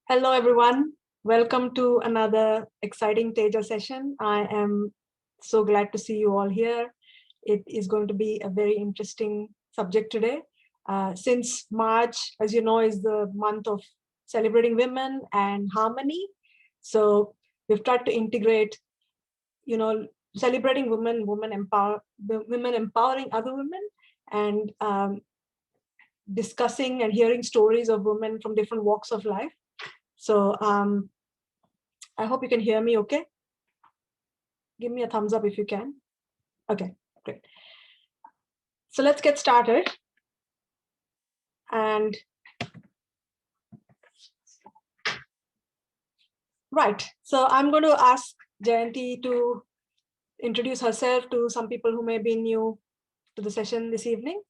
Hello, everyone. Welcome to another exciting Teja session. I am so glad to see you all here. It is going to be a very interesting subject today. Since March, as you know, is the month of celebrating women and harmony. So we've tried to integrate, celebrating women empowering other women, and discussing and hearing stories of women from different walks of life. So I hope you can hear me okay. Give me a thumbs up if you can. Okay, great. So let's get started. And right, so I'm going to ask Jayanti to introduce herself to some people who may be new to the session this evening.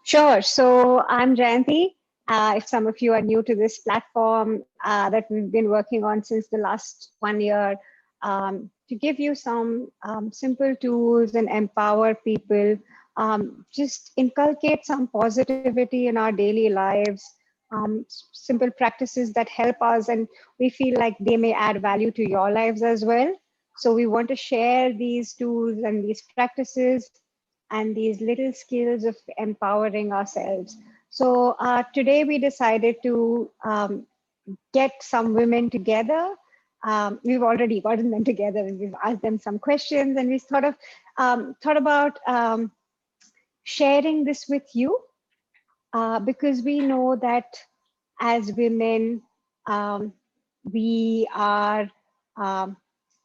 Sure. So I'm Jayanti. If some of you are new to this platform that we've been working on since the last 1 year, to give you some simple tools and empower people, just inculcate some positivity in our daily lives, simple practices that help us, and we feel like they may add value to your lives as well. So we want to share these tools and these practices and these little skills of empowering ourselves. So today we decided to get some women together. We've already gotten them together and we've asked them some questions, and we thought about sharing this with you because we know that as women, we are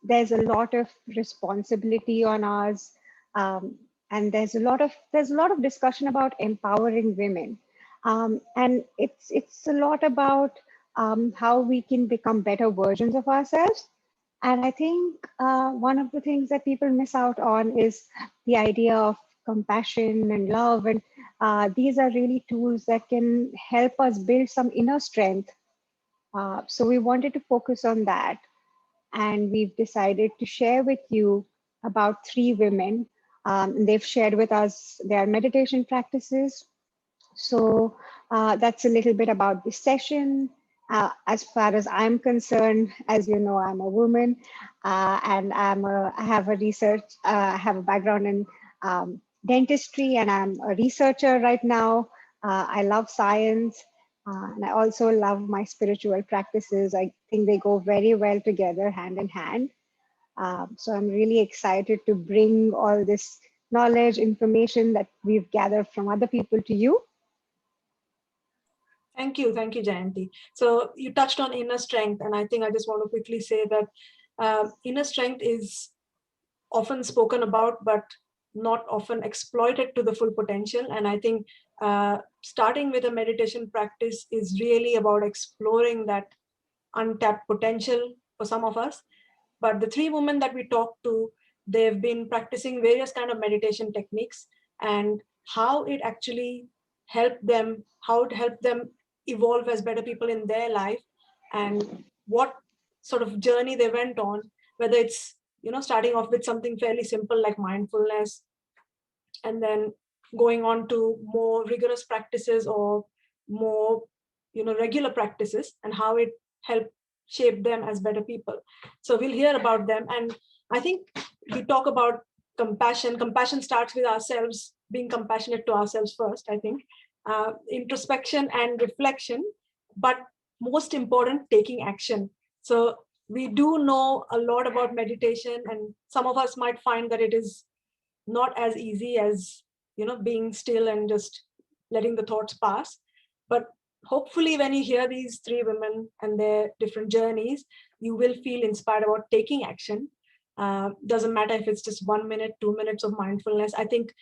there's a lot of responsibility on us, and there's a lot of discussion about empowering women, and it's a lot about how we can become better versions of ourselves. And I think one of the things that people miss out on is the idea of compassion and love. And these are really tools that can help us build some inner strength. So we wanted to focus on that. And we've decided to share with you about 3 women. They've shared with us their meditation practices. So that's a little bit about this session. As far as I'm concerned, as you know, I'm a woman, and I have I have a background in dentistry, and I'm a researcher right now. I love science, and I also love my spiritual practices. I think they go very well together, hand in hand. So I'm really excited to bring all this knowledge, information that we've gathered from other people to you. Thank you, Jayanti. So you touched on inner strength, and I think I just want to quickly say that inner strength is often spoken about, but not often exploited to the full potential. And I think starting with a meditation practice is really about exploring that untapped potential for some of us. But the 3 women that we talked to, they've been practicing various kind of meditation techniques, and how it actually how it helped them evolve as better people in their life, and what sort of journey they went on, whether it's starting off with something fairly simple like mindfulness, and then going on to more rigorous practices or more regular practices, and how it helped shape them as better people. So we'll hear about them. And I think we talk about compassion starts with ourselves, being compassionate to ourselves first, I think. Introspection and reflection, but most important, taking action. So we do know a lot about meditation, and some of us might find that it is not as easy as being still and just letting the thoughts pass. But hopefully when you hear these 3 women and their different journeys, you will feel inspired about taking action. Doesn't matter if it's just 1 minute, 2 minutes of mindfulness. I think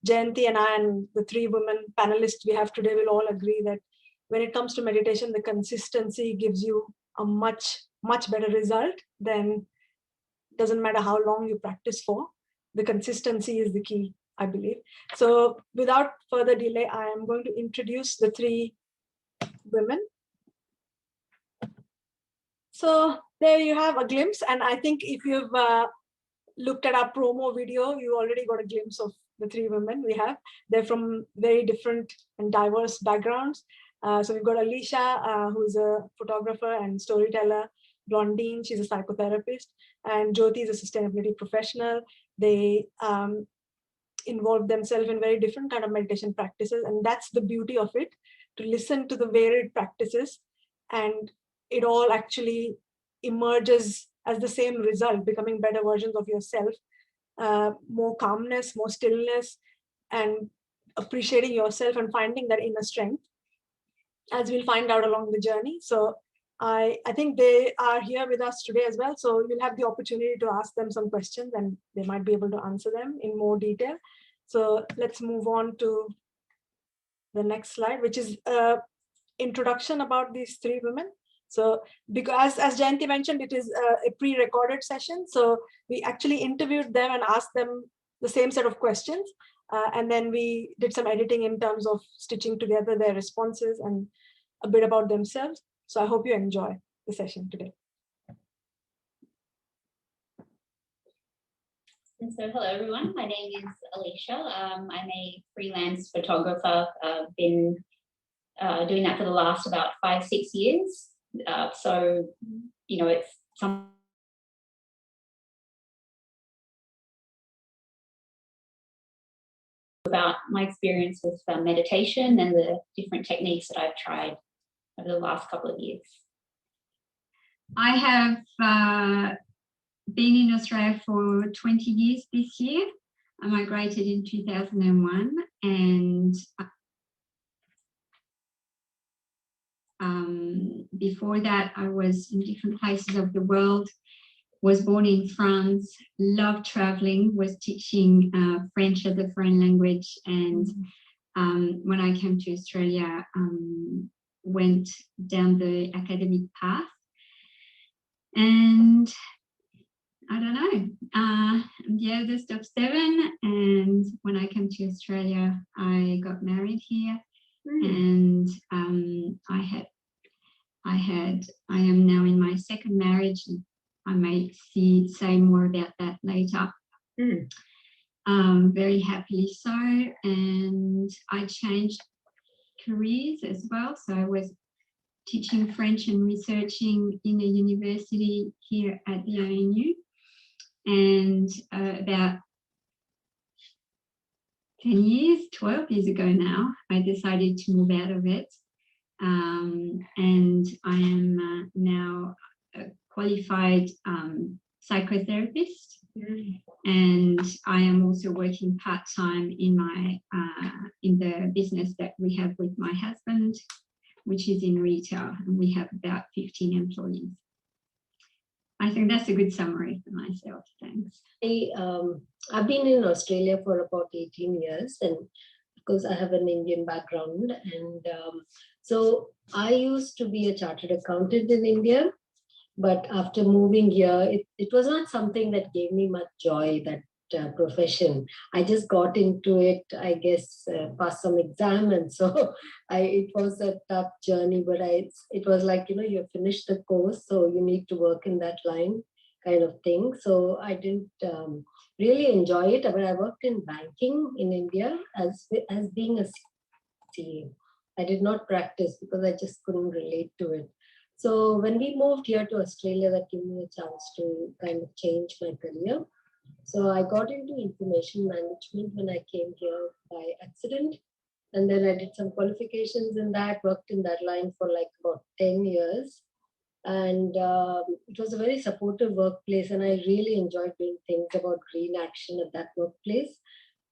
Jayanti and I and the 3 women panelists we have today will all agree that when it comes to meditation, the consistency gives you a much better result than, doesn't matter how long you practice for. The consistency is the key, I believe. So without further delay, I am going to introduce the 3 women. So there you have a glimpse. And I think if you've looked at our promo video, you already got a glimpse of the 3 women we have. They're from very different and diverse backgrounds. So we've got Alicia, who's a photographer and storyteller. Blondine, she's a psychotherapist. And Jyoti is a sustainability professional. They involve themselves in very different kind of meditation practices. And that's the beauty of it, to listen to the varied practices. And it all actually emerges as the same result, becoming better versions of yourself, more calmness, more stillness, and appreciating yourself and finding that inner strength, as we'll find out along the journey. So I think they are here with us today as well. So you'll have the opportunity to ask them some questions and they might be able to answer them in more detail. So let's move on to the next slide, which is introduction about these three women. So because as Jayanti mentioned, it is a pre-recorded session. So we actually interviewed them and asked them the same set of questions. And then we did some editing in terms of stitching together their responses and a bit about themselves. So I hope you enjoy the session today. And so, hello everyone, my name is Alicia. I'm a freelance photographer. I've been doing that for the last about 5-6 years. So, you know, it's some about my experience with meditation and the different techniques that I've tried over the last couple of years. I have been in Australia for 20 years this year. I migrated in 2001 and before that I was in different places of the world. Was born in France, loved traveling, was teaching French as a foreign language, and when I came to Australia, went down the academic path. And I don't know, I'm the eldest of 7, and when I came to Australia, I got married here, and I am now in my second marriage. I may say more about that later. Very happily so, and I changed careers as well. So I was teaching French and researching in a university here at the ANU, and about 12 years ago now, I decided to move out of it, and I am now a qualified psychotherapist, and I am also working part-time in my in the business that we have with my husband, which is in retail, and we have about 15 employees. I think that's a good summary for myself. Thanks. I've been in Australia for about 18 years, and because I have an Indian background, and so I used to be a chartered accountant in India, but after moving here, it was not something that gave me much joy, that profession. I just got into it, I guess, passed some exam, and so it was a tough journey, but it was like, you know, you finished the course, so you need to work in that line kind of thing. So I didn't really enjoy it, but I worked in banking in India as being a CA. I did not practice because I just couldn't relate to it. So when we moved here to Australia, that gave me a chance to kind of change my career. So I got into information management when I came here by accident. And then I did some qualifications in that, worked in that line for like about 10 years. And it was a very supportive workplace, and I really enjoyed doing things about green action at that workplace.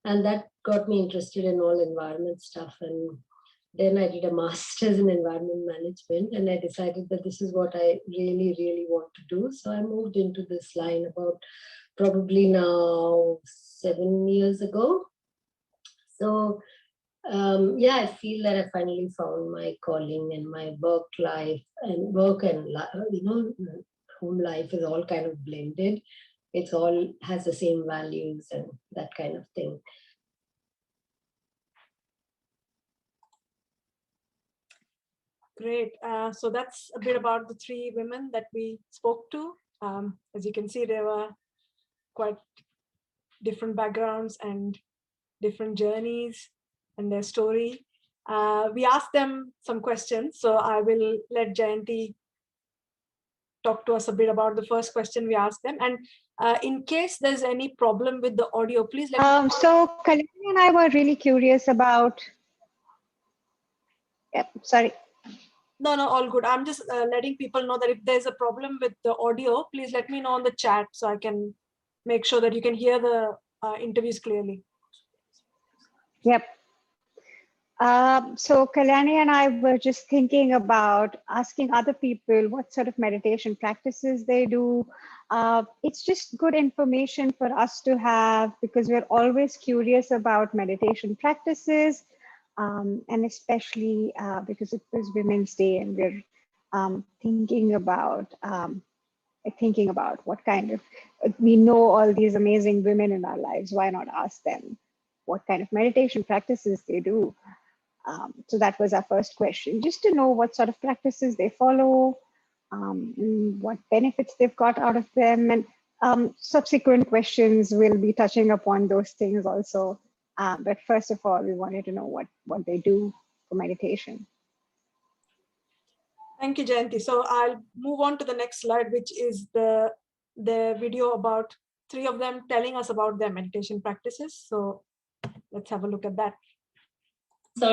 And that got me interested in all environment stuff. And then I did a master's in environment management, and I decided that this is what I really, really want to do. So I moved into this line about probably now 7 years ago. So yeah, I feel that I finally found my calling, and my work life and you know, home life is all kind of blended. It's all has the same values and that kind of thing. Great. So that's a bit about the three women that we spoke to. As you can see, they were quite different backgrounds and different journeys and their story. We asked them some questions, so I will let Jayanti talk to us a bit about the first question we asked them. And in case there's any problem with the audio, please let me know. So Kalyani and I were really curious about. Yep, sorry. No, all good. I'm just letting people know that if there's a problem with the audio, please let me know on the chat so I can make sure that you can hear the interviews clearly. Yep. So Kalyani and I were just thinking about asking other people what sort of meditation practices they do. It's just good information for us to have because we're always curious about meditation practices, and especially because it was Women's Day and we're thinking about what kind of, we know all these amazing women in our lives, why not ask them what kind of meditation practices they do? So that was our first question, just to know what sort of practices they follow, what benefits they've got out of them, and subsequent questions will be touching upon those things also. But first of all, we wanted to know what they do for meditation. Thank you, Jayanti. So I'll move on to the next slide, which is the video about 3 of them telling us about their meditation practices. So let's have a look at that. So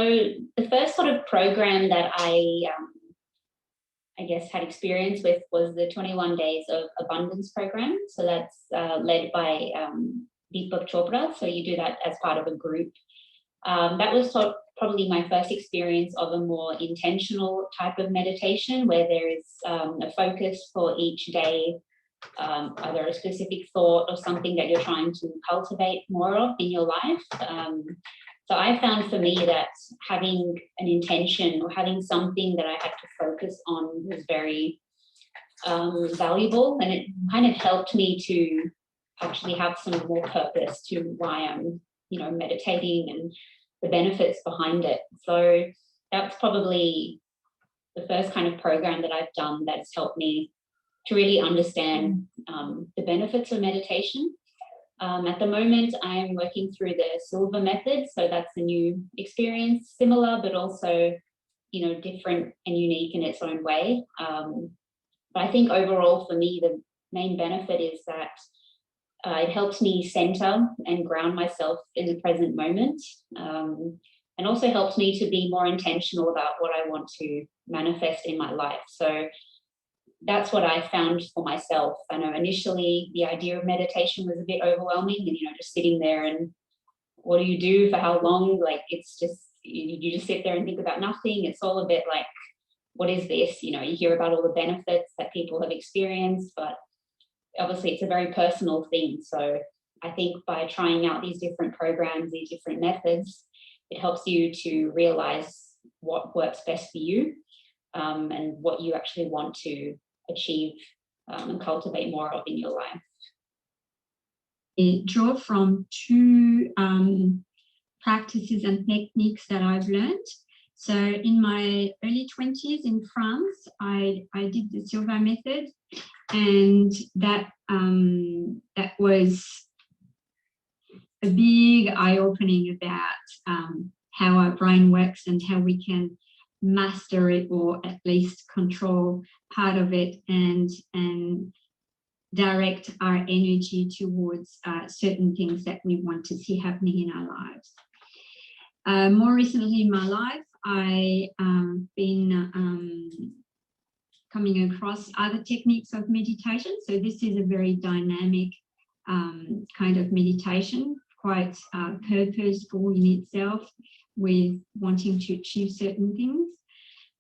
the first sort of program that I guess had experience with was the 21 Days of Abundance program. So that's led by Deepak Chopra. So you do that as part of a group. That was probably my first experience of a more intentional type of meditation where there is a focus for each day, either a specific thought or something that you're trying to cultivate more of in your life. So I found for me that having an intention or having something that I had to focus on was very valuable, and it kind of helped me to actually have some more purpose to why I'm, meditating and the benefits behind it. So that's probably the first kind of program that I've done that's helped me to really understand the benefits of meditation. At the moment, I'm working through the Silver method, so that's a new experience, similar, but also, different and unique in its own way. But I think overall for me, the main benefit is that it helps me center and ground myself in the present moment, and also helps me to be more intentional about what I want to manifest in my life. So that's what I found for myself. I know initially the idea of meditation was a bit overwhelming and, just sitting there and what do you do for how long? Like, it's just, you just sit there and think about nothing. It's all a bit like, what is this? You hear about all the benefits that people have experienced, but obviously it's a very personal thing. So I think by trying out these different programs, these different methods, it helps you to realize what works best for you, and what you actually want to achieve and cultivate more of in your life. It draw from 2 practices and techniques that I've learned. So in my early 20s in France, I did the Silver method, and that was a big eye-opening about how our brain works and how we can master it, or at least control part of it, and direct our energy towards certain things that we want to see happening in our lives. More recently in my life, I been coming across other techniques of meditation. So this is a very dynamic kind of meditation, quite purposeful in itself, with wanting to achieve certain things.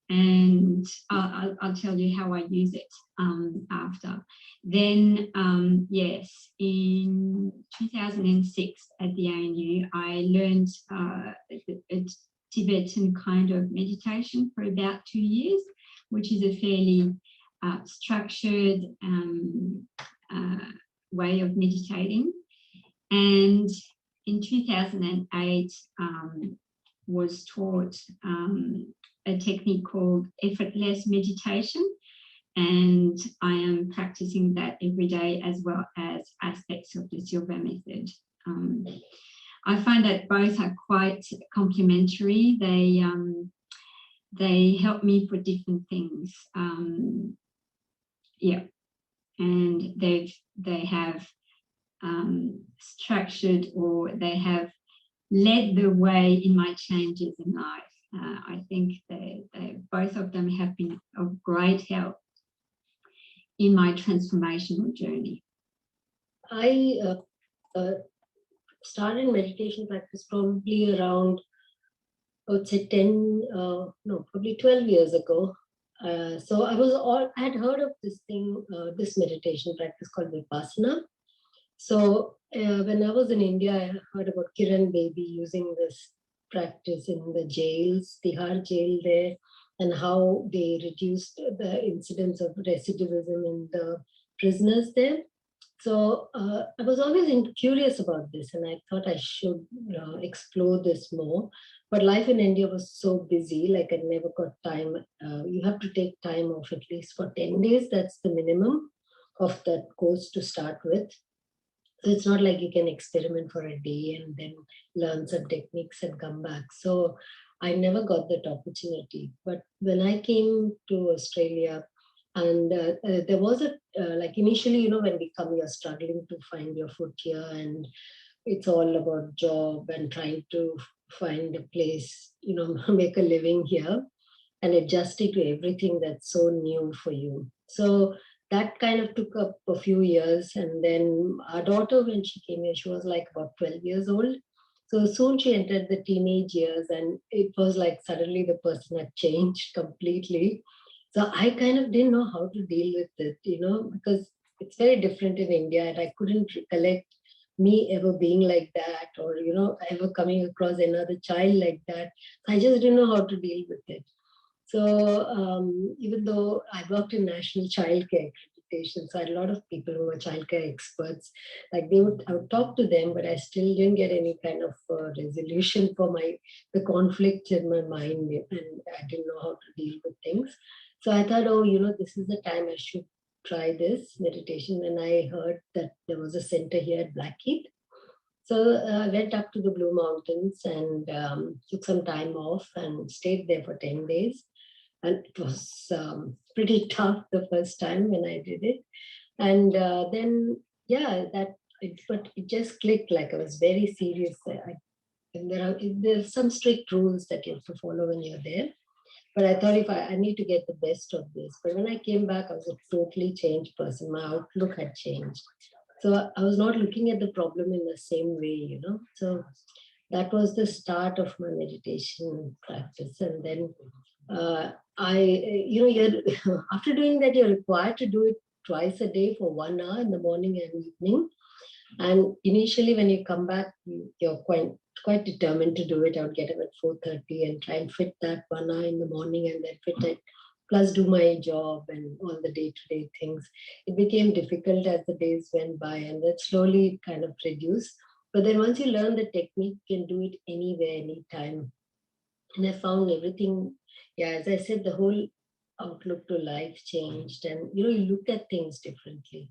And I'll tell you how I use it after. Then, yes, in 2006 at the ANU, I learned a Tibetan kind of meditation for about 2 years, which is a fairly structured way of meditating. And in 2008, was taught a technique called effortless meditation, and I am practicing that every day, as well as aspects of the Silver method. I find that both are quite complementary. They help me for different things. Yeah, and they have structured, or they have led the way in my changes in life. I think they both of them have been of great help in my transformational journey. I started meditation practice probably around, I would say 10, no, probably 12 years ago. So I had heard of this thing, this meditation practice called Vipassana. So when I was in India, I heard about Kiran Baby using this practice in the jails, Tihar jail there, and how they reduced the incidence of recidivism in the prisoners there. So I was always curious about this, and I thought I should explore this more. But life in India was so busy, like I never got time. You have to take time off at least for 10 days. That's the minimum of that course to start with. So it's not like you can experiment for a day and then learn some techniques and come back. So I never got that opportunity. But when I came to Australia, and there was like initially, you know, when we come, you're struggling to find your foot here, and it's all about job and trying to find a place, you know, make a living here and adjusting to everything that's so new for you. So that kind of took up a few years. And then our daughter, when she came here, she was like about 12 years old. So soon she entered the teenage years, and it was like suddenly the person had changed completely. So I kind of didn't know how to deal with it, you know, because it's very different in India, and I couldn't recollect me ever being like that, or, you know, ever coming across another child like that. I just didn't know how to deal with it. So even though I worked in national childcare accreditation, so I had a lot of people who were childcare experts. Like I would talk to them, but I still didn't get any kind of resolution for the conflict in my mind, and I didn't know how to deal with things. So I thought, oh, you know, this is the time I should try this meditation. And I heard that there was a center here at Blackheath. So I went up to the Blue Mountains and took some time off and stayed there for 10 days. And it was pretty tough the first time when I did it. And then, yeah, but it just clicked. Like I was very serious. And there's some strict rules that you have to follow when you're there. But I thought if I need to get the best of this. But when I came back, I was a totally changed person. My outlook had changed. So I was not looking at the problem in the same way, you know. So that was the start of my meditation practice. And then after doing that, you're required to do it twice a day for 1 hour in the morning and evening. And initially, when you come back, you're quite determined to do it. I would get up at 4:30 and try and fit that 1 hour in the morning, and then fit it, plus do my job and all the day-to-day things. It became difficult as the days went by, and that slowly kind of reduced. But then once you learn the technique, you can do it anywhere, anytime. And I found everything, yeah, as I said, the whole outlook to life changed. And, you know, you look at things differently,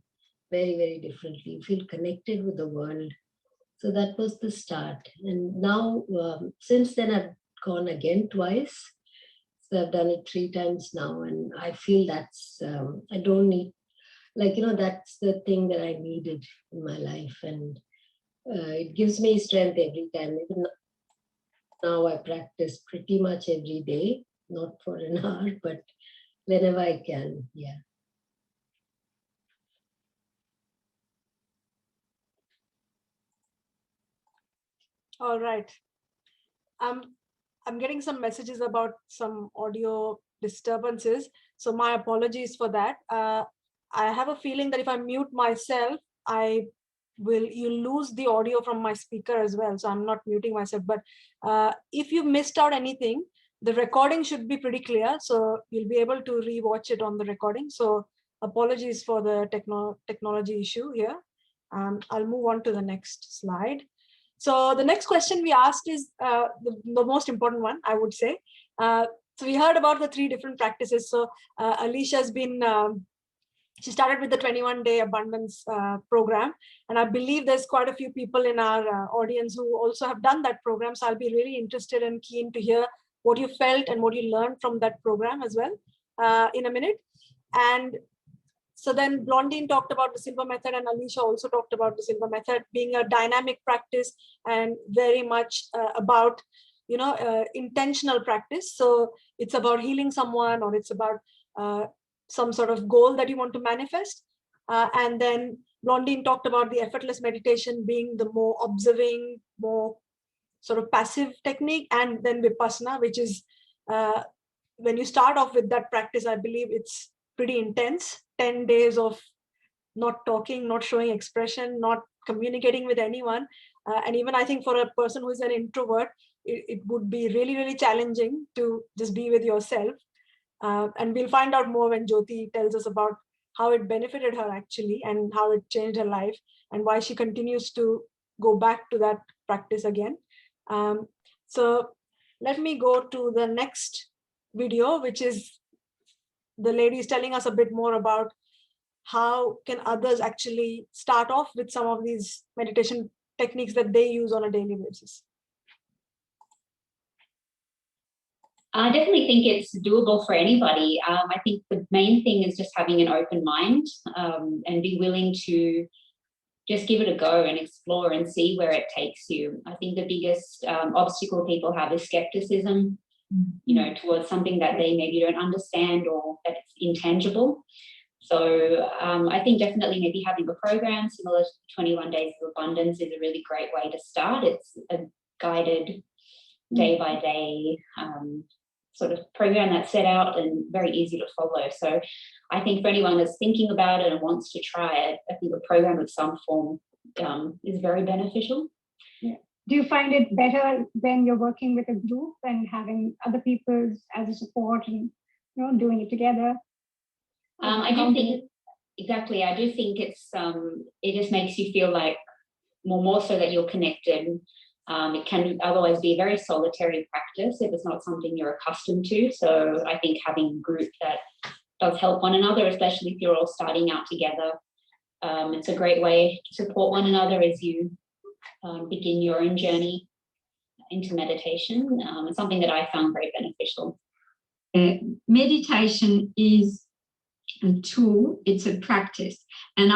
very, very differently. You feel connected with the world. So that was the start. And now, since then, I've gone again twice. So I've done it 3 times now. And I feel that's, I don't need, like, you know, that's the thing that I needed in my life. And it gives me strength every time. Even now I practice pretty much every day, not for an hour, but whenever I can, yeah. All right. I'm getting some messages about some audio disturbances. So my apologies for that. I have a feeling that if I mute myself, you lose the audio from my speaker as well. So I'm not muting myself. But if you missed out anything, the recording should be pretty clear. So you'll be able to rewatch it on the recording. So apologies for the technology issue here. I'll move on to the next slide. So the next question we asked is the most important one, I would say. So we heard about the 3 different practices. So Alicia's been she started with the 21-day abundance program. And I believe there's quite a few people in our audience who also have done that program. So I'll be really interested and keen to hear what you felt and what you learned from that program as well in a minute. And so then Blondine talked about the Silva method, and Alicia also talked about the Silva method being a dynamic practice and very much about, intentional practice. So it's about healing someone, or it's about some sort of goal that you want to manifest. And then Blondine talked about the effortless meditation being the more observing, more sort of passive technique. And then Vipassana, which is when you start off with that practice, I believe it's pretty intense. 10 days of not talking, not showing expression, not communicating with anyone. And even I think for a person who is an introvert, it would be really, really challenging to just be with yourself. And we'll find out more when Jyoti tells us about how it benefited her actually, and how it changed her life, and why she continues to go back to that practice again. So let me go to the next video, which is the ladies telling us a bit more about how can others actually start off with some of these meditation techniques that they use on a daily basis. I definitely think it's doable for anybody. I think the main thing is just having an open mind and be willing to just give it a go and explore and see where it takes you. I think the biggest obstacle people have is skepticism, towards something that they maybe don't understand or that it's intangible. So I think definitely maybe having a program similar to 21 Days of Abundance is a really great way to start. It's a guided day by day sort of program that's set out and very easy to follow. So I think for anyone that's thinking about it and wants to try it, I think a program of some form is very beneficial. Yeah. Do you find it better when you're working with a group and having other people as a support and doing it together? I do think exactly. I do think it's it just makes you feel like more so that you're connected. It can otherwise be a very solitary practice if it's not something you're accustomed to. So I think having a group that does help one another, especially if you're all starting out together, it's a great way to support one another as you begin your own journey into meditation. It's something that I found very beneficial. Meditation is a tool, it's a practice. And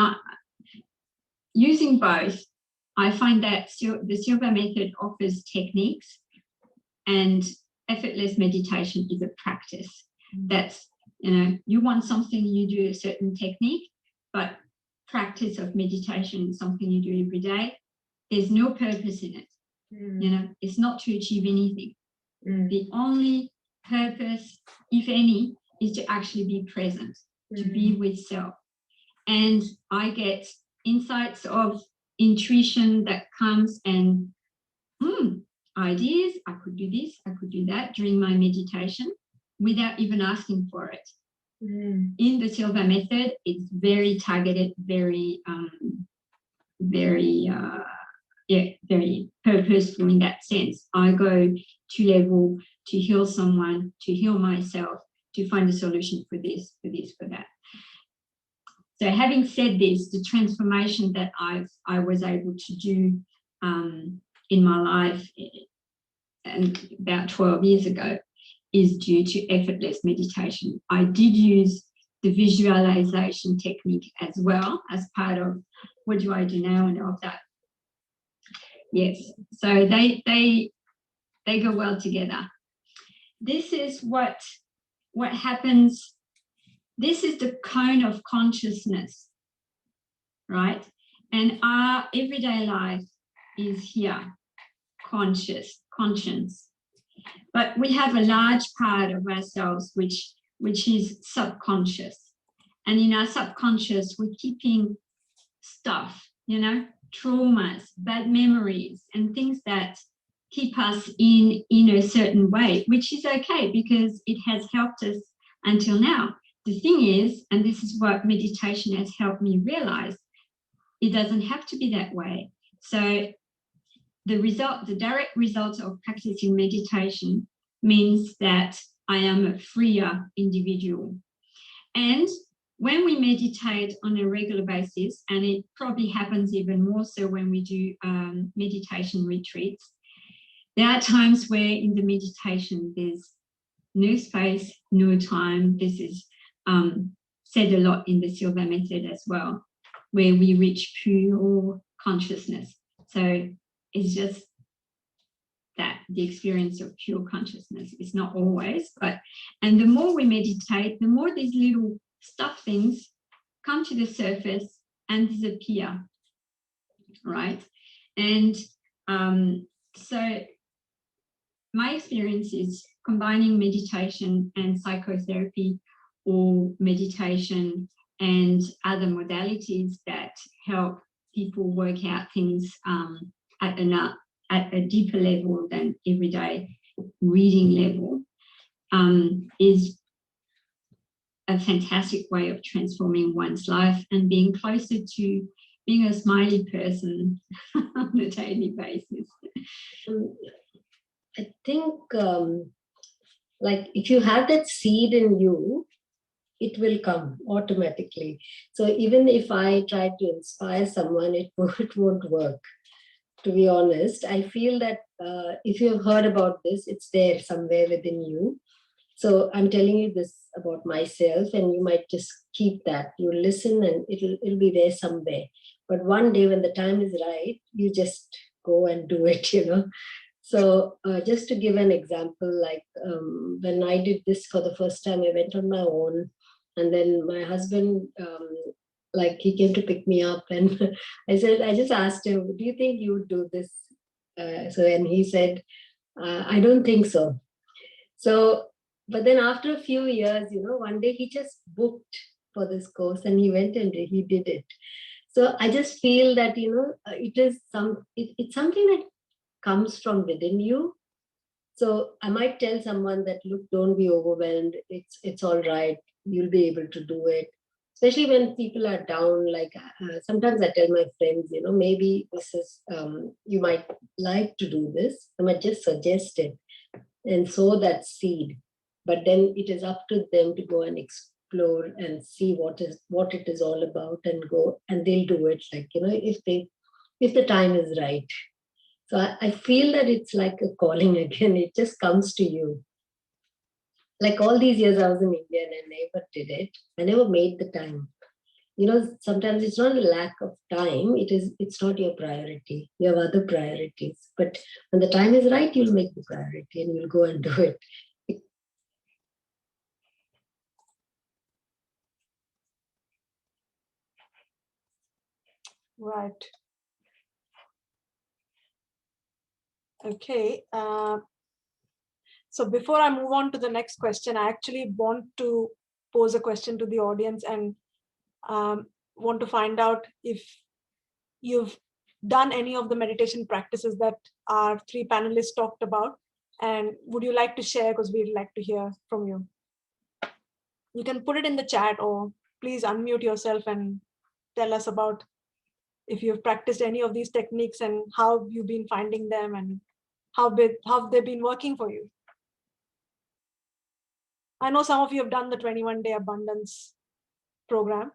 using both, I find that the Silva method offers techniques, and effortless meditation is a practice. That's, you want something, you do a certain technique, but practice of meditation is something you do every day. There's no purpose in it. It's not to achieve anything. The only purpose, if any, is to actually be present, to be with self. And I get insights of intuition that comes and ideas. I could do this, I could do that during my meditation without even asking for it. In the Silva method, it's very targeted, very purposeful in that sense. I go to level to heal someone, to heal myself, to find a solution for this, for that. So having said this, the transformation that I was able to do in my life and about 12 years ago is due to effortless meditation. I did use the visualization technique as well as part of what do I do now and all of that. Yes, so they go well together. This is what happens. This is the cone of consciousness, right? And our everyday life is here, conscience. But we have a large part of ourselves which is subconscious. And in our subconscious, we're keeping stuff, traumas, bad memories, and things that keep us in a certain way, which is okay because it has helped us until now. The thing is, and this is what meditation has helped me realize, it doesn't have to be that way. So the direct result of practicing meditation means that I am a freer individual. And when we meditate on a regular basis, and it probably happens even more so when we do meditation retreats, there are times where in the meditation there's no space, no time. This is said a lot in the Silva method as well, where we reach pure consciousness. So it's just that the experience of pure consciousness is not always, and the more we meditate, the more these little stuff things come to the surface and disappear, right? And so my experience is combining meditation and psychotherapy, or meditation and other modalities that help people work out things at a deeper level than everyday reading level, is a fantastic way of transforming one's life and being closer to being a smiley person on a daily basis. I think like if you have that seed in you, it will come automatically. So even if I try to inspire someone, it won't work. To be honest, I feel that if you've heard about this, it's there somewhere within you. So I'm telling you this about myself, and you might just keep that. You listen, and it'll be there somewhere. But one day when the time is right, you just go and do it, you know. So just to give an example, like when I did this for the first time, I went on my own, and then my husband, like he came to pick me up, and I just asked him, "Do you think you would do this?" And he said, "I don't think so." So, but then after a few years, you know, one day he just booked for this course, and he went and he did it. So I just feel that, you know, it's something that comes from within you. So I might tell someone that, look, don't be overwhelmed. It's all right. You'll be able to do it. Especially when people are down. Like sometimes I tell my friends, you know, maybe this is you might like to do this. I might just suggest it and sow that seed. But then it is up to them to go and explore and see what it is all about, and go, and they'll do it. Like, you know, if the time is right. So I feel that it's like a calling again. It just comes to you. Like all these years I was in India and I never did it. I never made the time. You know, sometimes it's not a lack of time. It's not your priority. You have other priorities. But when the time is right, you'll make the priority and you'll go and do it. Right. Okay. So before I move on to the next question, I actually want to pose a question to the audience, and want to find out if you've done any of the meditation practices that our three panelists talked about, and would you like to share, because we'd like to hear from you. You can put it in the chat, or please unmute yourself and tell us about if you've practiced any of these techniques and how you've been finding them, and how they've been working for you. I know some of you have done the 21-day abundance program,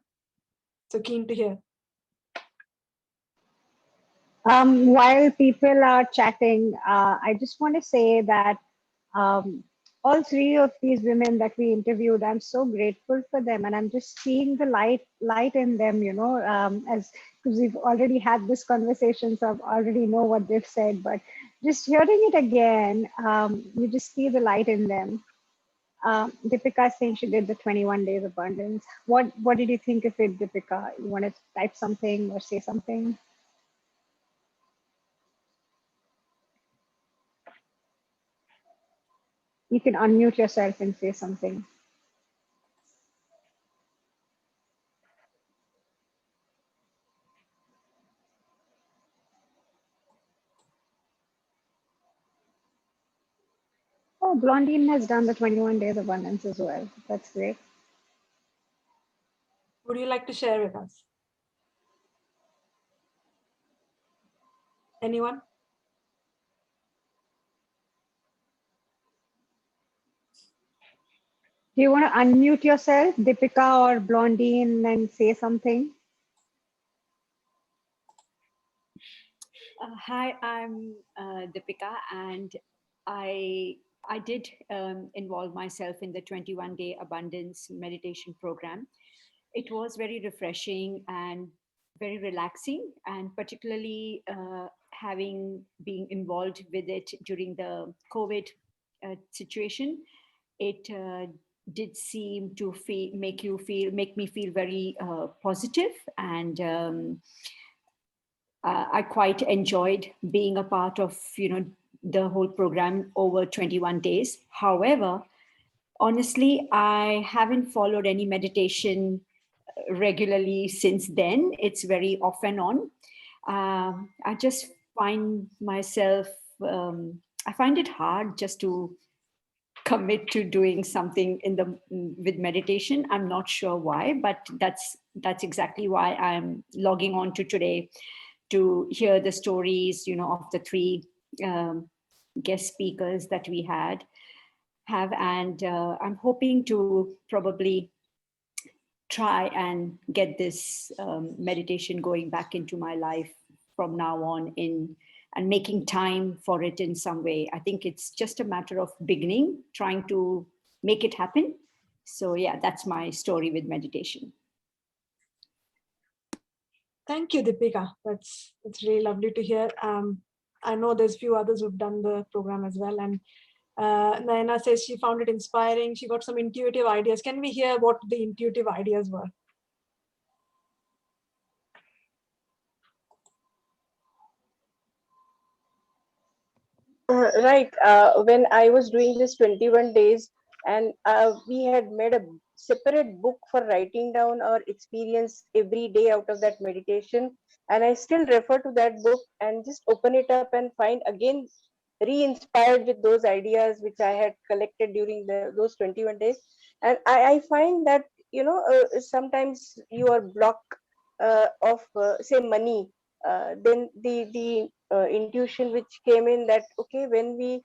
so keen to hear. While people are chatting, I just want to say that all three of these women that we interviewed, I'm so grateful for them, and I'm just seeing the light in them, you know, as because we've already had this conversation, so I already know what they've said, but just hearing it again, you just see the light in them. Deepika saying she did the 21 days abundance. What did you think of it, Deepika? You want to type something or say something? You can unmute yourself and say something. Oh, Blondine has done the 21 days abundance as well. That's great. Would you like to share with us? Anyone? Do you want to unmute yourself, Deepika or Blondine, and say something? Hi, I'm Deepika, and I did involve myself in the 21-day abundance meditation program. It was very refreshing and very relaxing, and particularly being involved with it during the COVID situation, it did seem to make me feel very positive, and I quite enjoyed being a part of the whole program over 21 days. However, honestly, I haven't followed any meditation regularly since then. It's very off and on. I just find myself, I find it hard just to commit to doing something with meditation. I'm not sure why, but that's exactly why I'm logging on to today, to hear the stories of the three guest speakers that we have, and I'm hoping to probably try and get this meditation going back into my life from now on, and making time for it in some way. I think it's just a matter of beginning, trying to make it happen. So yeah, that's my story with meditation. Thank you, Deepika. That's really lovely to hear. I know there's a few others who've done the program as well, and Naina says she found it inspiring. She got some intuitive ideas. Can we hear what the intuitive ideas were? Right. When I was doing this 21 days, and we had made a separate book for writing down our experience every day out of that meditation. And I still refer to that book and just open it up and find again re-inspired with those ideas which I had collected during those 21 days. And I find that, sometimes you are blocked of, say, money. Then the intuition which came in, that okay, when we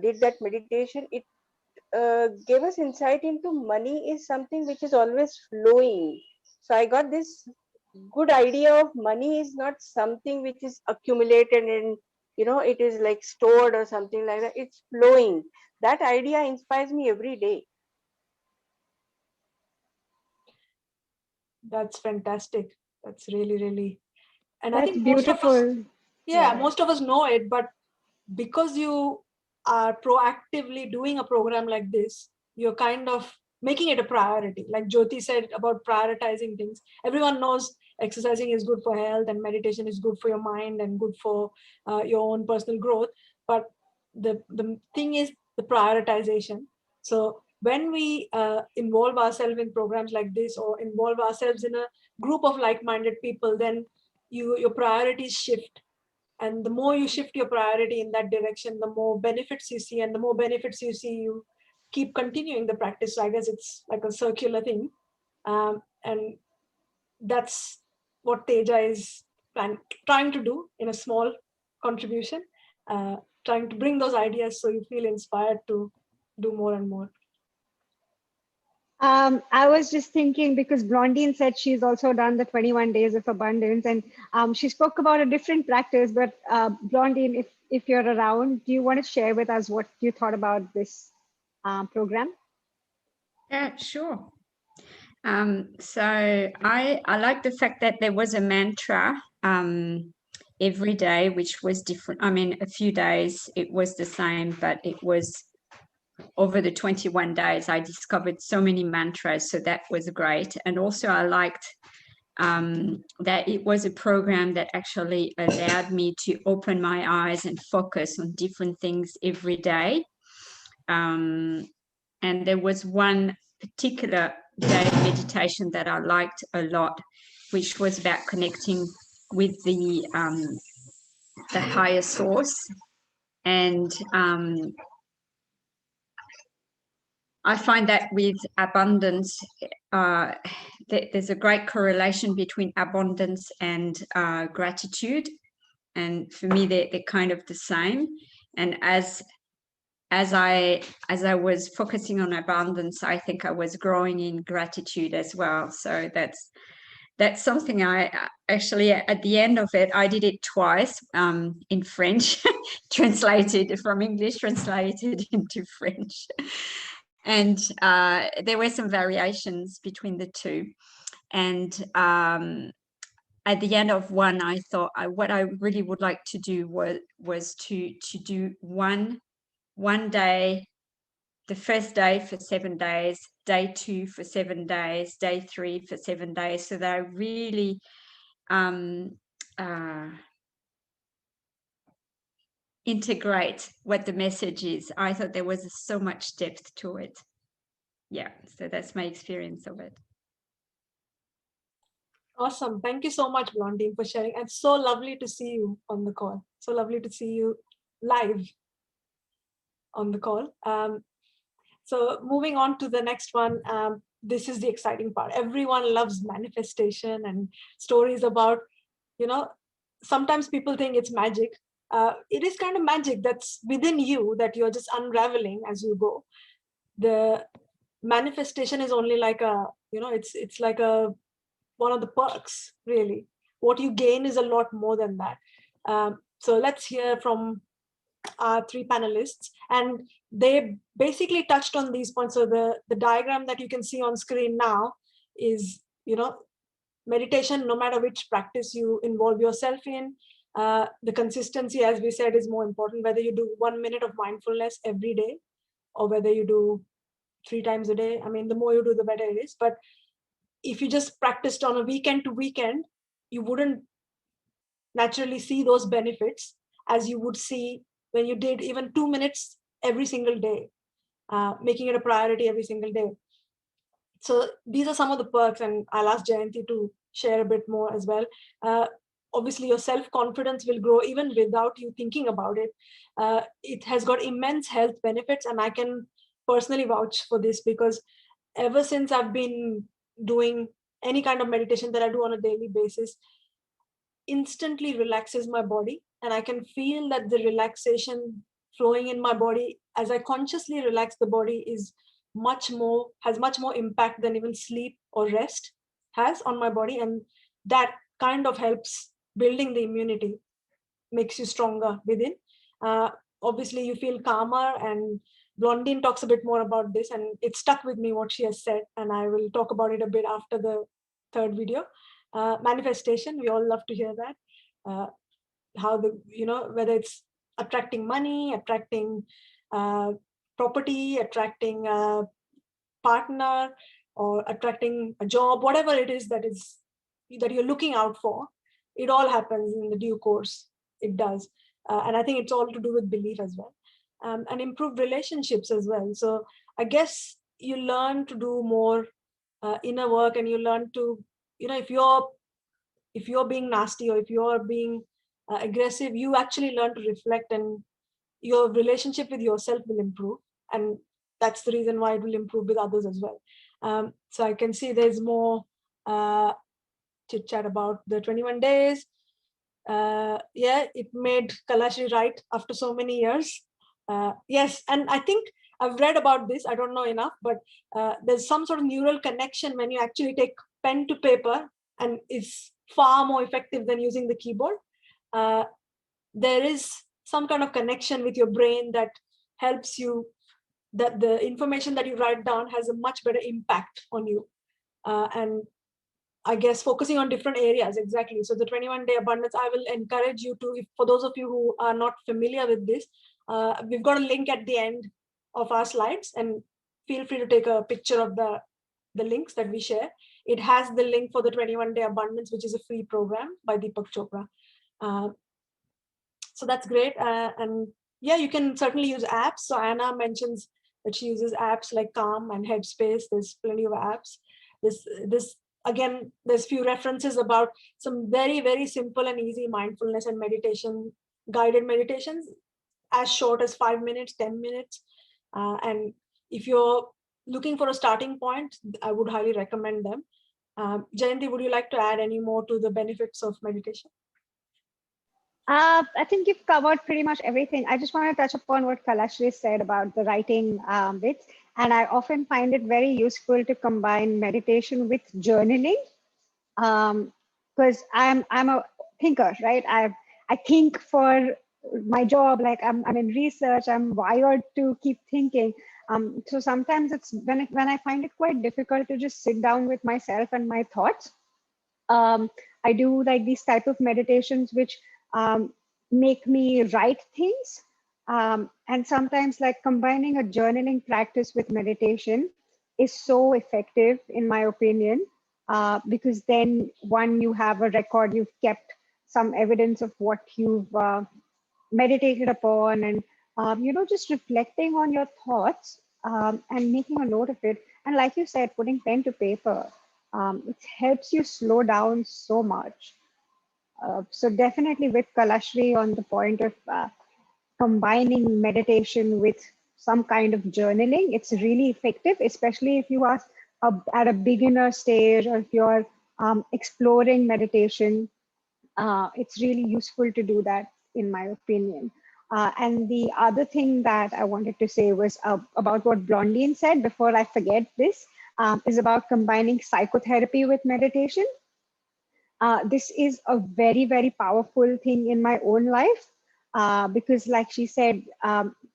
did that meditation, it gave us insight into money is something which is always flowing. So I got this good idea of money is not something which is accumulated and it is like stored or something like that. It's flowing. That idea inspires me every day. That's fantastic. That's really, and That's I think most of us, beautiful. yeah, most of us know it, but because you are proactively doing a program like this, you're kind of making it a priority. Like Jyoti said about prioritizing things. Everyone knows exercising is good for health and meditation is good for your mind and good for your own personal growth. But the thing is the prioritization. So when we involve ourselves in programs like this, or involve ourselves in a group of like-minded people, then your priorities shift. And the more you shift your priority in that direction, the more benefits you see, and the more benefits you see, you keep continuing the practice. So I guess it's like a circular thing. And that's what Teja is trying to do in a small contribution, trying to bring those ideas so you feel inspired to do more and more. I was just thinking, because Blondine said she's also done the 21 days of abundance, and she spoke about a different practice. But Blondine, if you're around, do you want to share with us what you thought about this program? Yeah, sure. So I like the fact that there was a mantra every day, which was different. I mean, a few days it was the same, but it was over the 21 days, I discovered so many mantras. So that was great. And also I liked that it was a program that actually allowed me to open my eyes and focus on different things every day. And there was one particular day meditation that I liked a lot, which was about connecting with the higher source. And I find that with abundance, there's a great correlation between abundance and gratitude. And for me, they're kind of the same. And as as I was focusing on abundance, I think I was growing in gratitude as well. So that's something I actually, at the end of it, I did it twice in French, translated from English, translated into French. And there were some variations between the two. And at the end of one, I thought what I really would like to do was to do one day, the first day for 7 days, day 2 for 7 days, day 3 for 7 days, so that I really integrate what the message is. I thought there was so much depth to it. Yeah, so that's my experience of it. Awesome. Thank you so much, Blondine, for sharing. And so lovely to see you on the call. So lovely to see you live on the call. So moving on to the next one. This is the exciting part. Everyone loves manifestation and stories about, sometimes people think it's magic. It is kind of magic that's within you that you're just unraveling as you go. The manifestation is only like it's like one of the perks, really. What you gain is a lot more than that. So let's hear from our 3 panelists, and they basically touched on these points. So the diagram that you can see on screen now is, meditation, no matter which practice you involve yourself in, the consistency, as we said, is more important, whether you do 1 minute of mindfulness every day or whether you do 3 times a day. I mean, the more you do, the better it is. But if you just practiced on a weekend to weekend, you wouldn't naturally see those benefits as you would see when you did even 2 minutes every single day, making it a priority every single day. So these are some of the perks, and I'll ask Jayanti to share a bit more as well. Obviously, your self-confidence will grow even without you thinking about it. It has got immense health benefits, and I can personally vouch for this because ever since I've been doing any kind of meditation that I do on a daily basis, instantly relaxes my body, and I can feel that the relaxation flowing in my body as I consciously relax the body has much more impact than even sleep or rest has on my body, and that kind of helps building the immunity, makes you stronger within. Obviously you feel calmer, and Blondine talks a bit more about this, and it stuck with me what she has said, and I will talk about it a bit after the 3rd video. Manifestation, we all love to hear that. How whether it's attracting money, attracting property, attracting a partner, or attracting a job, whatever it is that you're looking out for, it all happens in the due course. It does. And I think it's all to do with belief as well. And improved relationships as well. So I guess you learn to do more inner work, and you learn to, if you're being nasty or if you're being aggressive, you actually learn to reflect, and your relationship with yourself will improve. And that's the reason why it will improve with others as well. So I can see there's more chit chat about the 21 days. Yeah, it made Kalashi right after so many years. Yes, and I think I've read about this. I don't know enough, but there's some sort of neural connection when you actually take pen to paper, and it's far more effective than using the keyboard. There is some kind of connection with your brain that helps you, that the information that you write down has a much better impact on you. And I guess focusing on different areas, exactly. So the 21-day abundance, I will encourage you to, for those of you who are not familiar with this, we've got a link at the end of our slides, and feel free to take a picture of the links that we share. It has the link for the 21-day abundance, which is a free program by Deepak Chopra. So that's great. And yeah, you can certainly use apps. So Anna mentions that she uses apps like Calm and Headspace. There's plenty of apps. This again, there's few references about some very, very simple and easy mindfulness and meditation, guided meditations, as short as 5 minutes, 10 minutes. And if you're looking for a starting point, I would highly recommend them. Jayanti, would you like to add any more to the benefits of meditation? I think you've covered pretty much everything. I just want to touch upon what Kalashri said about the writing bits. And I often find it very useful to combine meditation with journaling, because I'm a thinker, right? I think for my job, like I'm in research, I'm wired to keep thinking. So sometimes it's when I find it quite difficult to just sit down with myself and my thoughts. I do like these type of meditations which make me write things. And sometimes like combining a journaling practice with meditation is so effective in my opinion, because then one, you have a record, you've kept some evidence of what you've meditated upon, and just reflecting on your thoughts, and making a note of it. And like you said, putting pen to paper, it helps you slow down so much. So definitely with Kalashri on the point of combining meditation with some kind of journaling, it's really effective, especially if you are at a beginner stage, or if you're exploring meditation. It's really useful to do that, in my opinion. And the other thing that I wanted to say was about what Blondine said before I forget this, is about combining psychotherapy with meditation. This is a very, very powerful thing in my own life, because like she said,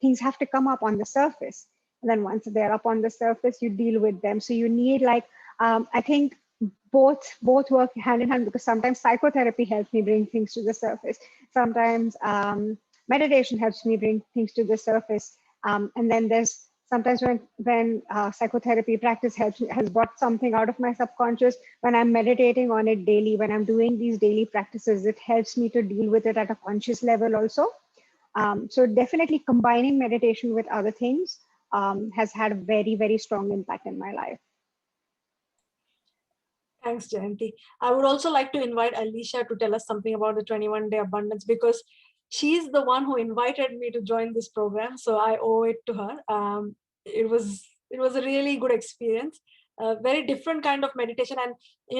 things have to come up on the surface. And then once they're up on the surface, you deal with them. So you need like, I think both work hand in hand, because sometimes psychotherapy helps me bring things to the surface. Sometimes meditation helps me bring things to the surface. And then there's sometimes when psychotherapy practice has brought something out of my subconscious, when I'm meditating on it daily, when I'm doing these daily practices, it helps me to deal with it at a conscious level also. So definitely combining meditation with other things has had a very, very strong impact in my life. Thanks, Jayanti. I would also like to invite Alicia to tell us something about the 21-day abundance, because she's the one who invited me to join this program. So I owe it to her. It was a really good experience, a very different kind of meditation. And,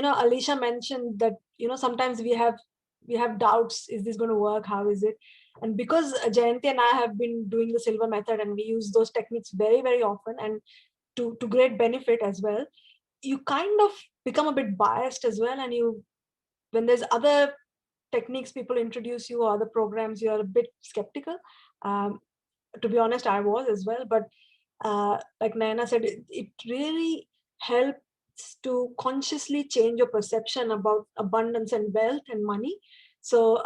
Alicia mentioned that, sometimes we have doubts. Is this going to work? How is it? And because Jayanti and I have been doing the Silver method, and we use those techniques very, very often and to great benefit as well, you kind of become a bit biased as well. And when there's other techniques people introduce you or other programs, you're a bit skeptical. To be honest, I was as well. But like Nayana said, it really helps to consciously change your perception about abundance and wealth and money. So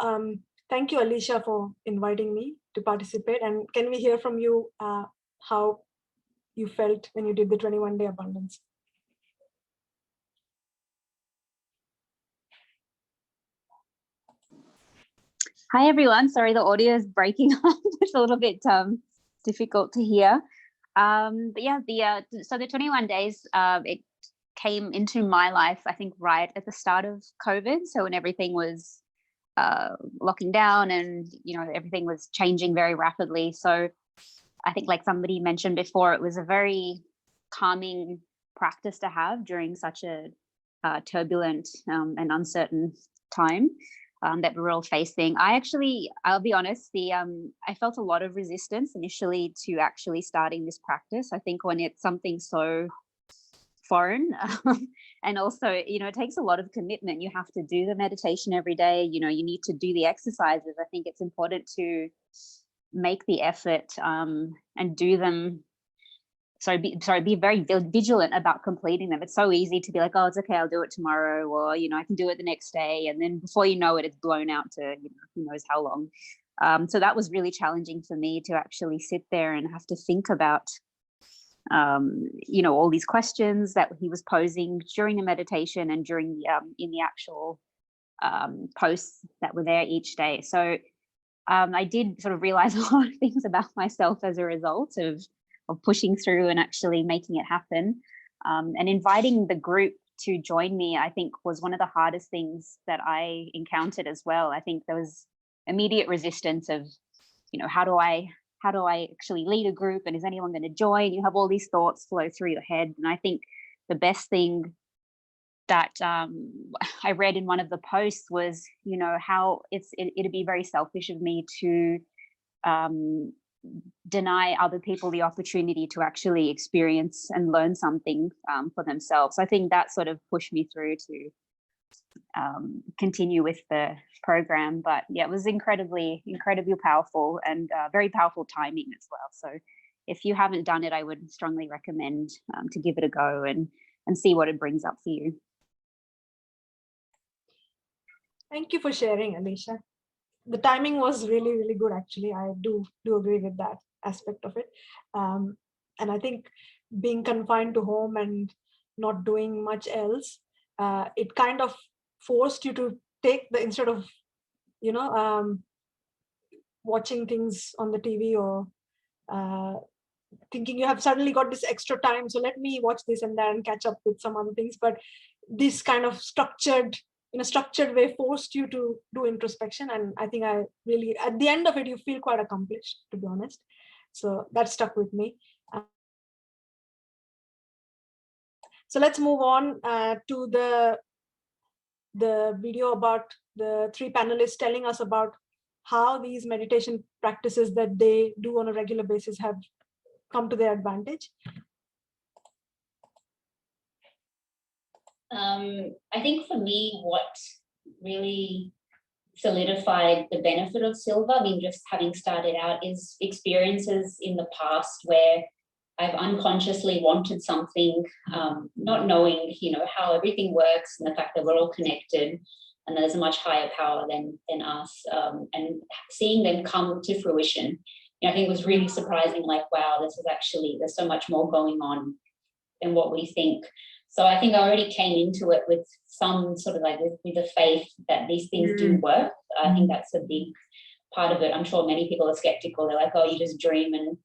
thank you, Alicia, for inviting me to participate. And can we hear from you how you felt when you did the 21-day abundance? Hi, everyone. Sorry, the audio is breaking up. It's a little bit difficult to hear. But yeah, so the 21 days, it came into my life, I think, right at the start of COVID. So when everything was locking down and, everything was changing very rapidly. So I think, like somebody mentioned before, it was a very calming practice to have during such a turbulent and uncertain time that we're all facing. I'll be honest, I felt a lot of resistance initially to actually starting this practice. I think when it's something so foreign, and also, it takes a lot of commitment. You have to do the meditation every day. You need to do the exercises. I think it's important to make the effort and do them. Be very vigilant about completing them. It's so easy to be like, oh, it's okay, I'll do it tomorrow, or I can do it the next day, and then before you know it, it's blown out to who knows how long. So that was really challenging for me, to actually sit there and have to think about all these questions that he was posing during the meditation and during the in the actual posts that were there each day. So I did sort of realize a lot of things about myself as a result of pushing through and actually making it happen. And inviting the group to join me, I think, was one of the hardest things that I encountered as well. I think there was immediate resistance of, how do I actually lead a group, and is anyone going to join? You have all these thoughts flow through your head. And I think the best thing that I read in one of the posts was, you know, how it'd be very selfish of me to deny other people the opportunity to actually experience and learn something for themselves. I think that sort of pushed me through to continue with the program. But yeah, it was incredibly powerful, and very powerful timing as well. So if you haven't done it, I would strongly recommend to give it a go and see what it brings up for you. Thank you for sharing, Alicia. The timing was really, really good, actually. I do agree with that aspect of it. And I think being confined to home and not doing much else, it kind of forced you to take instead of, you know, watching things on the TV or thinking you have suddenly got this extra time, so let me watch this and that and catch up with some other things. But this kind of structured, in a structured way, forced you to do introspection. And I think I really, at the end of it, you feel quite accomplished, to be honest. So that stuck with me. So let's move on to the video about the 3 panelists telling us about how these meditation practices that they do on a regular basis have come to their advantage. I think for me, what really solidified the benefit of silver, I mean, just having started out, is experiences in the past where I've unconsciously wanted something, not knowing, you know, how everything works and the fact that we're all connected and there's a much higher power than us, and seeing them come to fruition. You know, I think it was really surprising, like, wow, this is actually, there's so much more going on than what we think. So I think I already came into it with some sort of like with a faith that these things do work. I think that's a big part of it. I'm sure many people are skeptical. They're like, oh, you just dream and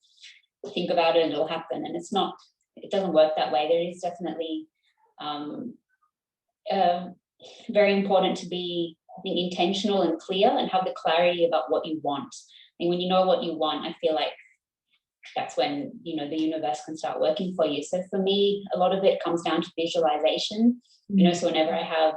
think about it and it'll happen. And it's not, it doesn't work that way. There is definitely very important to be, I think, intentional and clear and have the clarity about what you want. And when you know what you want, I feel like that's when, you know, the universe can start working for you. So for me, a lot of it comes down to visualization. You know, so whenever I have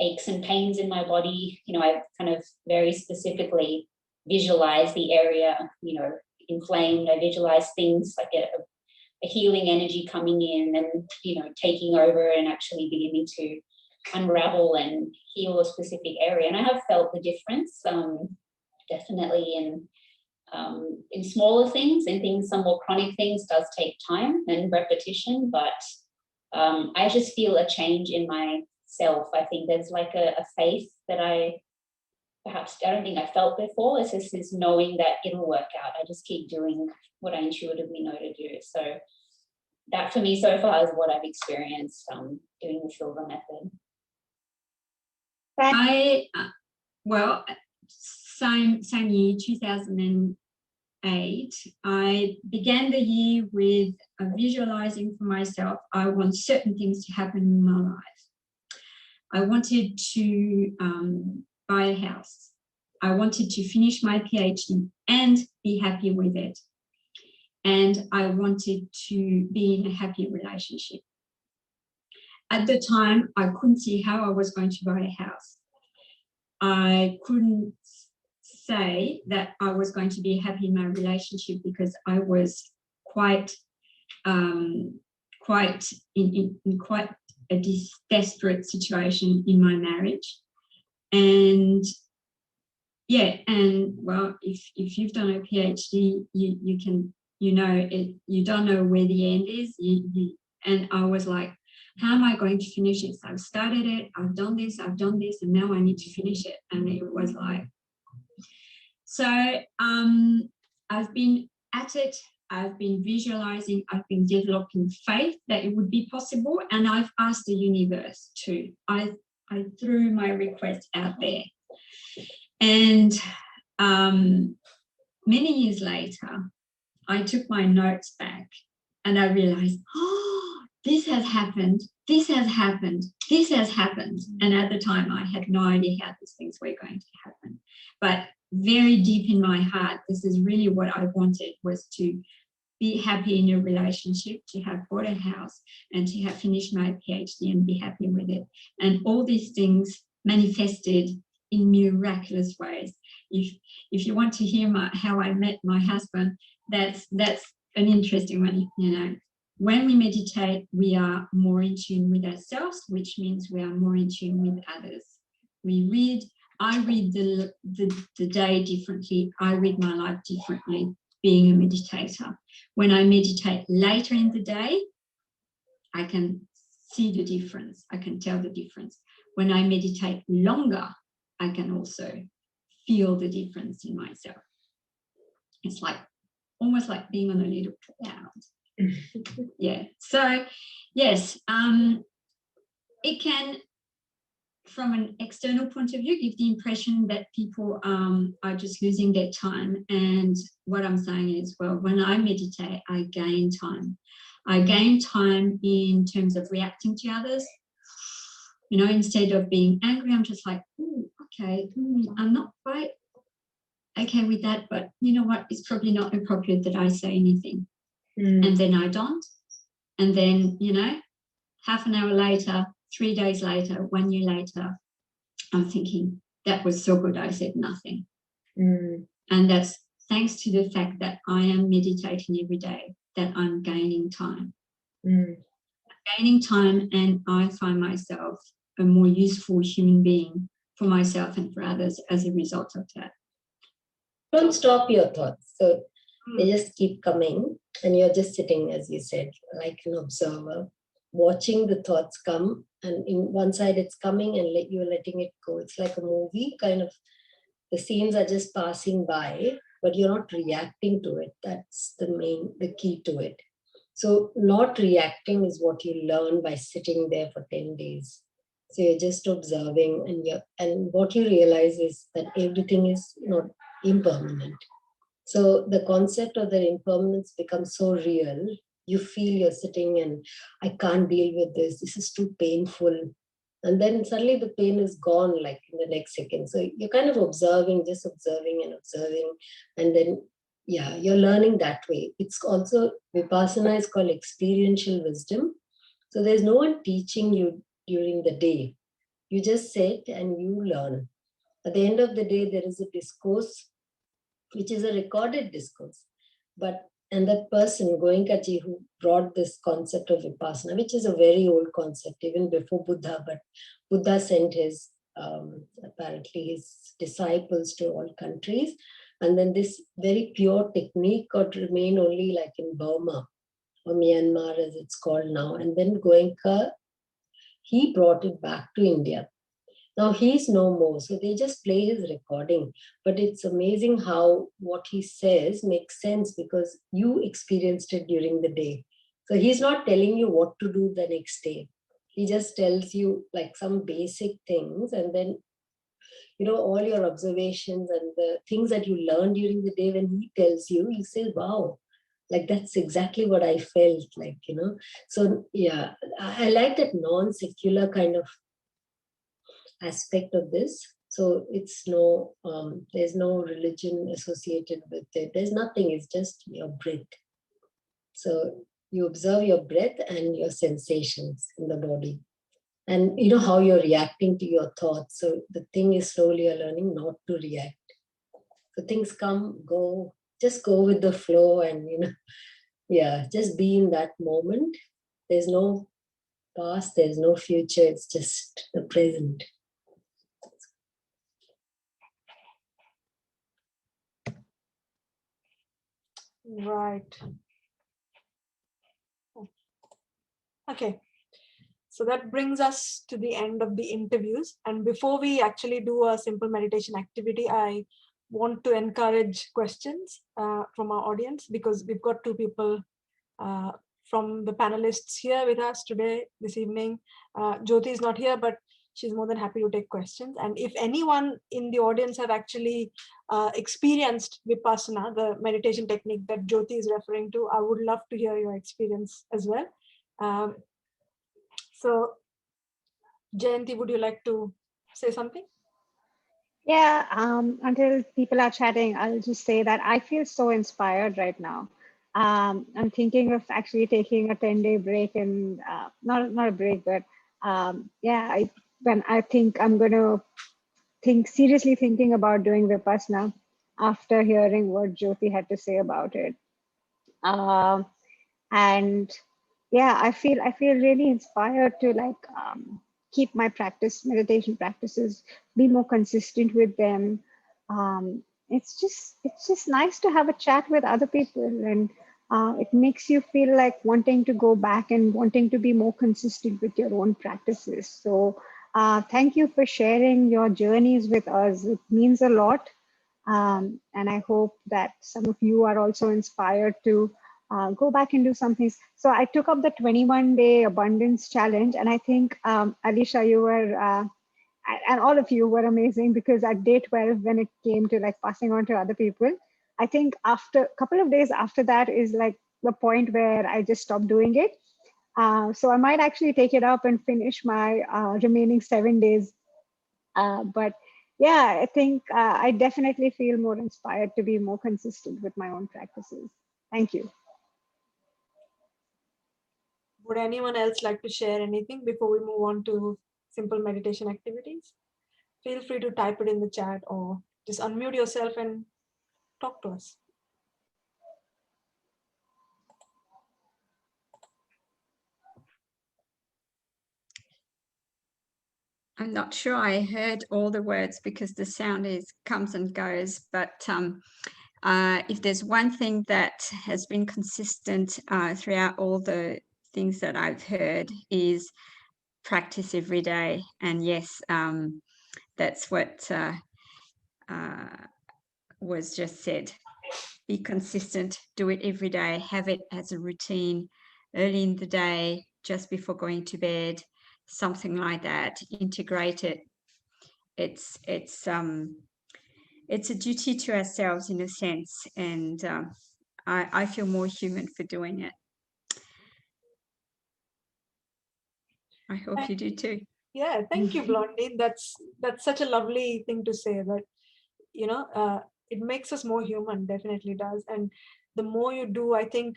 aches and pains in my body, you know, I kind of very specifically visualize the area, you know, inflamed. I visualize things like a healing energy coming in and, you know, taking over and actually beginning to unravel and heal a specific area. And I have felt the difference, definitely in smaller things, in things, some more chronic things does take time and repetition, but I just feel a change in myself. I think there's like a faith that I don't think I felt before. It's just this knowing that it'll work out. I just keep doing what I intuitively know to do. So that for me so far is what I've experienced doing the silver method. Well, same year, 2008, I began the year with visualizing for myself, I want certain things to happen in my life. I wanted to buy a house. I wanted to finish my PhD and be happy with it. And I wanted to be in a happy relationship. At the time, I couldn't see how I was going to buy a house. I couldn't say that I was going to be happy in my relationship because I was quite in quite a desperate situation in my marriage. And yeah, and well, if you've done a PhD, you can, you know, you don't know where the end is. And I was like, how am I going to finish this? I've started it, I've done this, and now I need to finish it. And it was like, so I've been at it, I've been visualizing, I've been developing faith that it would be possible, and I've asked the universe too. I threw my request out there. And many years later, I took my notes back and I realized, oh, this has happened, this has happened, this has happened. And at the time, I had no idea how these things were going to happen. But very deep in my heart, this is really what I wanted, was to be happy in a relationship, to have bought a house, and to have finished my PhD and be happy with it. And all these things manifested in miraculous ways. If you want to hear how I met my husband, that's an interesting one. When we meditate, we are more in tune with ourselves, which means we are more in tune with others. I read the day differently. I read my life differently, being a meditator. When I meditate later in the day, I can see the difference. I can tell the difference. When I meditate longer, I can also feel the difference in myself. It's like almost like being on a little cloud. Yeah. So yes, it can, from an external point of view, give the impression that people are just losing their time. And what I'm saying is, well, when I meditate, I gain time. I gain time in terms of reacting to others. Instead of being angry, I'm just like, okay, I'm not quite okay with that, but you know what? It's probably not appropriate that I say anything. And then I don't. And then, half an hour later, 3 days later, 1 year later, I'm thinking, that was so good, I said nothing. And that's thanks to the fact that I am meditating every day, that I'm gaining time. Gaining time, and I find myself a more useful human being for myself and for others as a result of that. Don't stop your thoughts. So they just keep coming, and you're just sitting, as you said, like an observer, watching the thoughts come, and in one side it's coming and you're letting it go. It's like a movie, kind of, the scenes are just passing by, but you're not reacting to it. That's the key to it. So not reacting is what you learn by sitting there for 10 days. So you're just observing, and what you realize is that everything is not impermanent. So the concept of the impermanence becomes so real. You feel you're sitting and I can't deal with this. This is too painful. And then suddenly the pain is gone, like in the next second. So you're kind of observing, just observing and observing. And then, yeah, you're learning that way. It's also, Vipassana is called experiential wisdom. So there's no one teaching you during the day. You just sit and you learn. At the end of the day, there is a discourse, which is a recorded discourse. And that person, Goenkaji, who brought this concept of Vipassana, which is a very old concept, even before Buddha, but Buddha sent his, apparently his disciples to all countries. And then this very pure technique got remain only like in Burma or Myanmar, as it's called now. And then Goenka, he brought it back to India. Now he's no more, so they just play his recording. But it's amazing how what he says makes sense because you experienced it during the day. So he's not telling you what to do the next day. He just tells you like some basic things, and then, all your observations and the things that you learn during the day, when he tells you, you say, wow, like that's exactly what I felt like, So yeah, I like that non-secular kind of aspect of this. So it's there's no religion associated with it. There's nothing, it's just your breath. So you observe your breath and your sensations in the body. And how you're reacting to your thoughts. So the thing is, slowly you're learning not to react. So things come, go, just go with the flow, and just be in that moment. There's no past, there's no future, it's just the present. Right. Okay. So that brings us to the end of the interviews. And before we actually do a simple meditation activity, I want to encourage questions from our audience, because we've got two people from the panelists here with us today, this evening. Jyoti is not here, but she's more than happy to take questions. And if anyone in the audience have actually experienced Vipassana, the meditation technique that Jyoti is referring to, I would love to hear your experience as well. So, Jayanti, would you like to say something? Yeah, until people are chatting, I'll just say that I feel so inspired right now. I'm thinking of actually taking a 10-day break and not a break, but yeah, when I think I'm going to seriously thinking about doing Vipassana after hearing what Jyoti had to say about it. Um, and yeah, I feel really inspired to like keep my meditation practices, be more consistent with them. It's just nice to have a chat with other people, and it makes you feel like wanting to go back and wanting to be more consistent with your own practices. So thank you for sharing your journeys with us. It means a lot. And I hope that some of you are also inspired to go back and do something. So I took up the 21-day abundance challenge, and I think Alicia, you were, and all of you were amazing, because at day 12, when it came to like passing on to other people, I think after a couple of days after that is like the point where I just stopped doing it. So I might actually take it up and finish my remaining 7 days. But yeah, I think I definitely feel more inspired to be more consistent with my own practices. Thank you. Would anyone else like to share anything before we move on to simple meditation activities? Feel free to type it in the chat or just unmute yourself and talk to us. I'm not sure I heard all the words because the sound comes and goes, but if there's one thing that has been consistent throughout all the things that I've heard is practice every day. And yes, that's what was just said. Be consistent, do it every day, have it as a routine, early in the day, just before going to bed, something like that. Integrate it. It's a duty to ourselves in a sense, and I feel more human for doing it. I hope you do too. Yeah, thank you, Blondie. That's such a lovely thing to say, that it makes us more human, definitely does. And the more you do, I think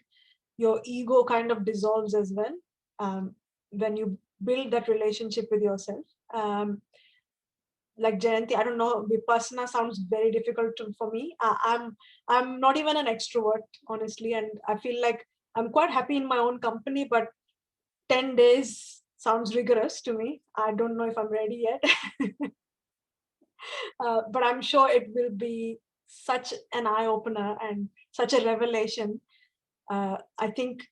your ego kind of dissolves as well, when you build that relationship with yourself. Like Jayanti, I don't know, Vipassana sounds very difficult for me. I'm not even an extrovert, honestly, and I feel like I'm quite happy in my own company, but 10 days sounds rigorous to me. I don't know if I'm ready yet. But I'm sure it will be such an eye-opener and such a revelation. I think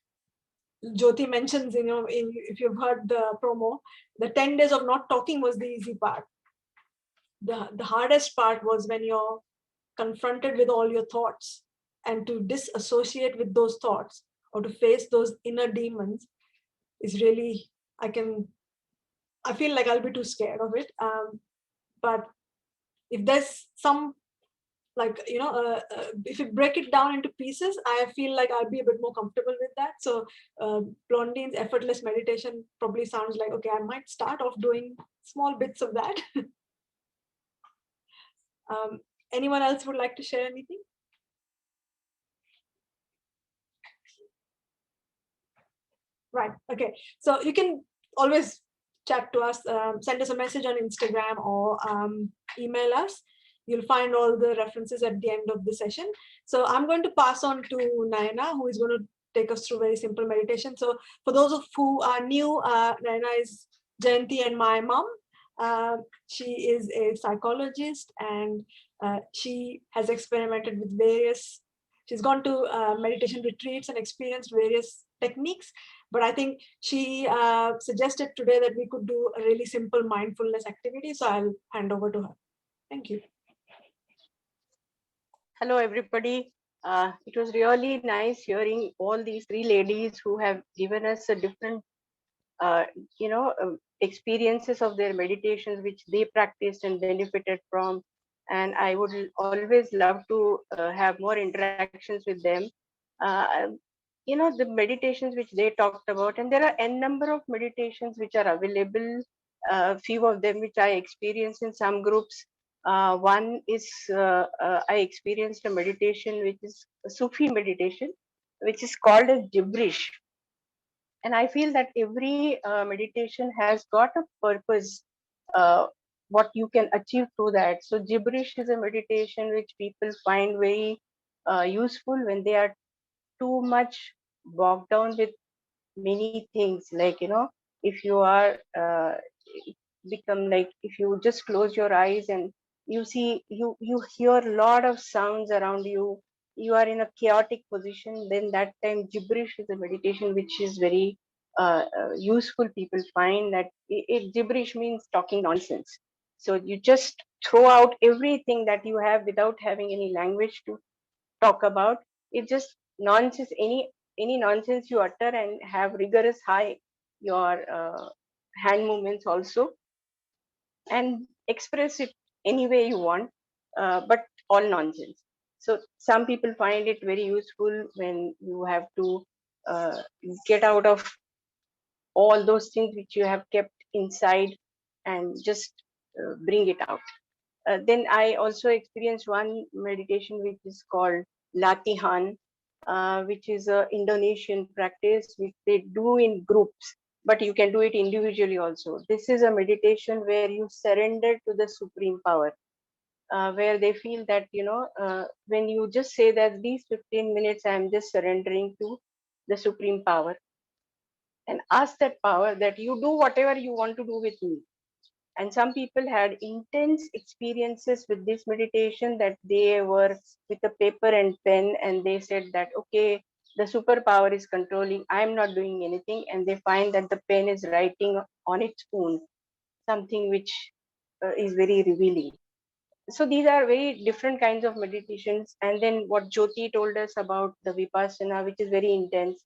Jyoti mentions, if you've heard the promo, the 10 days of not talking was the easy part. The hardest part was when you're confronted with all your thoughts, and to disassociate with those thoughts or to face those inner demons is really, I feel like I'll be too scared of it. But if there's some, if you break it down into pieces, I feel like I'll be a bit more comfortable with that. So Blondin's effortless meditation probably sounds like, okay, I might start off doing small bits of that. Anyone else would like to share anything? Right. Okay. So you can always chat to us, send us a message on Instagram, or email us. You'll find all the references at the end of the session. So I'm going to pass on to Nayana, who is going to take us through very simple meditation. So for those of who are new, Nayana is Jayanti and my mom. She is a psychologist, and she has experimented with she's gone to meditation retreats and experienced various techniques. But I think she suggested today that we could do a really simple mindfulness activity. So I'll hand over to her. Thank you. Hello, everybody. It was really nice hearing all these three ladies who have given us a different, experiences of their meditations, which they practiced and benefited from. And I would always love to have more interactions with them. Uh, the meditations which they talked about, and there are n number of meditations which are available. Few of them which I experienced in some groups. One is I experienced a meditation which is a Sufi meditation, which is called as gibberish. And I feel that every meditation has got a purpose, what you can achieve through that. So gibberish is a meditation which people find very useful when they are too much bogged down with many things. Like, if you are become like, if you just close your eyes and you hear a lot of sounds around you, you are in a chaotic position, then that time gibberish is a meditation which is very useful. People find that gibberish means talking nonsense. So you just throw out everything that you have without having any language to talk about. It's just nonsense, any nonsense you utter, and have rigorous high your hand movements also, and express it any way you want, but all nonsense. So some people find it very useful when you have to uh, get out of all those things which you have kept inside, and just bring it out. Then I also experienced one meditation which is called Latihan, which is a Indonesian practice which they do in groups, but you can do it individually also. This is a meditation where you surrender to the supreme power, where they feel that, when you just say that these 15 minutes I am just surrendering to the supreme power, and ask that power that you do whatever you want to do with me. And some people had intense experiences with this meditation, that they were with a paper and pen, and they said that, okay, the superpower is controlling, I'm not doing anything, and they find that the pen is writing on its own something which is very revealing. So these are very different kinds of meditations. And then what Jyoti told us about the vipassana, which is very intense.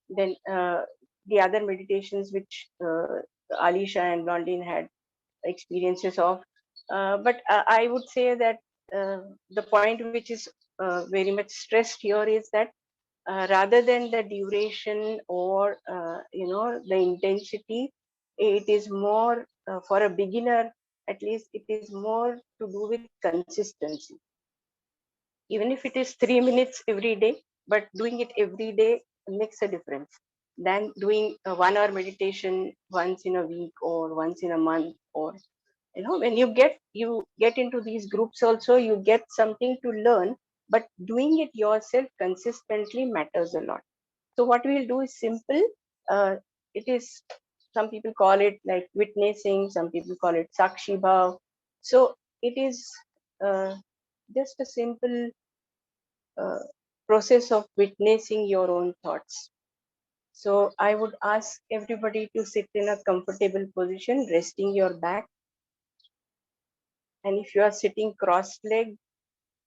Then the other meditations which Alisha and Blondine had experiences of. But I would say that the point which is very much stressed here is that rather than the duration or the intensity, it is more for a beginner. At least it is more to do with consistency. Even if it is 3 minutes every day, but doing it every day makes a difference than doing a 1 hour meditation once in a week or once in a month. Or when you get into these groups also, you get something to learn, but doing it yourself consistently matters a lot. So what we'll do is simple. It is, some people call it like witnessing, some people call it sakshi bhav. So it is uh, just a simple uh, process of witnessing your own thoughts. So I would ask everybody to sit in a comfortable position, resting your back. And if you are sitting cross-legged,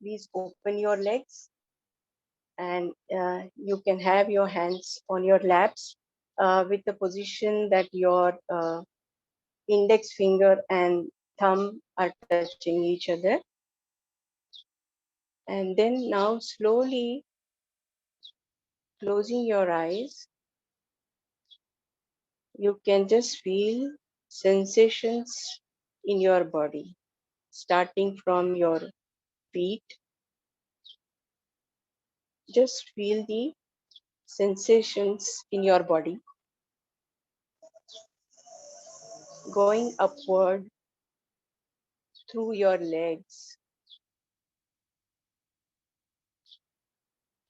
please open your legs, and you can have your hands on your laps, with the position that your index finger and thumb are touching each other. And then now slowly closing your eyes, you can just feel sensations in your body, starting from your feet. Just feel the sensations in your body, going upward through your legs,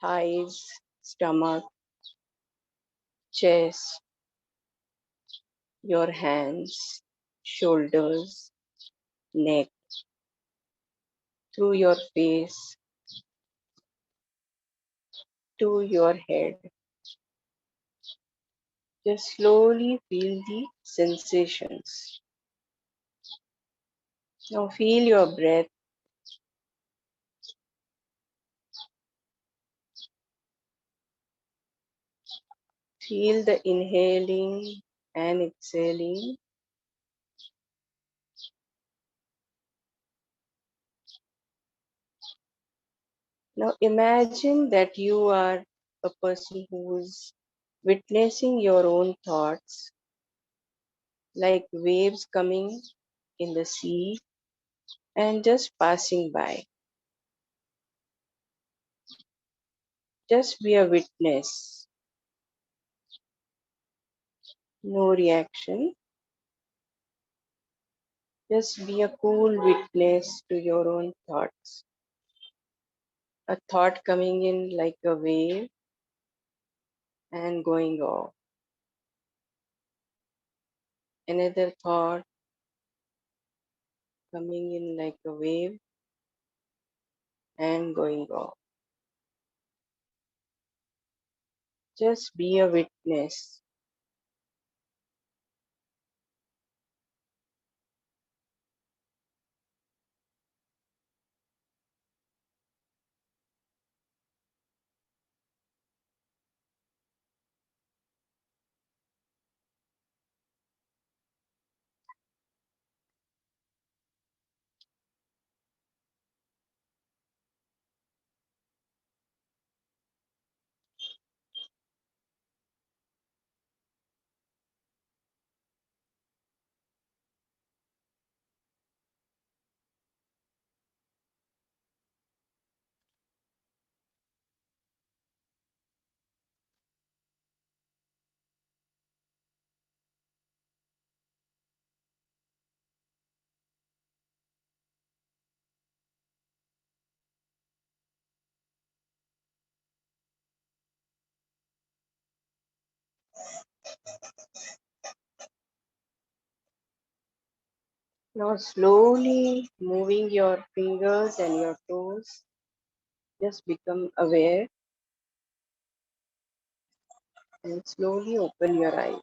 thighs, stomach, chest, your hands, shoulders, neck, through your face, to your head. Just slowly feel the sensations. Now feel your breath. Feel the inhaling and exhaling. Now imagine that you are a person who is witnessing your own thoughts, like waves coming in the sea and just passing by. Just be a witness. No reaction. Just be a cool witness to your own thoughts. A thought coming in like a wave and going off. Another thought coming in like a wave and going off. Just be a witness. Now slowly moving your fingers and your toes. Just become aware and slowly open your eyes.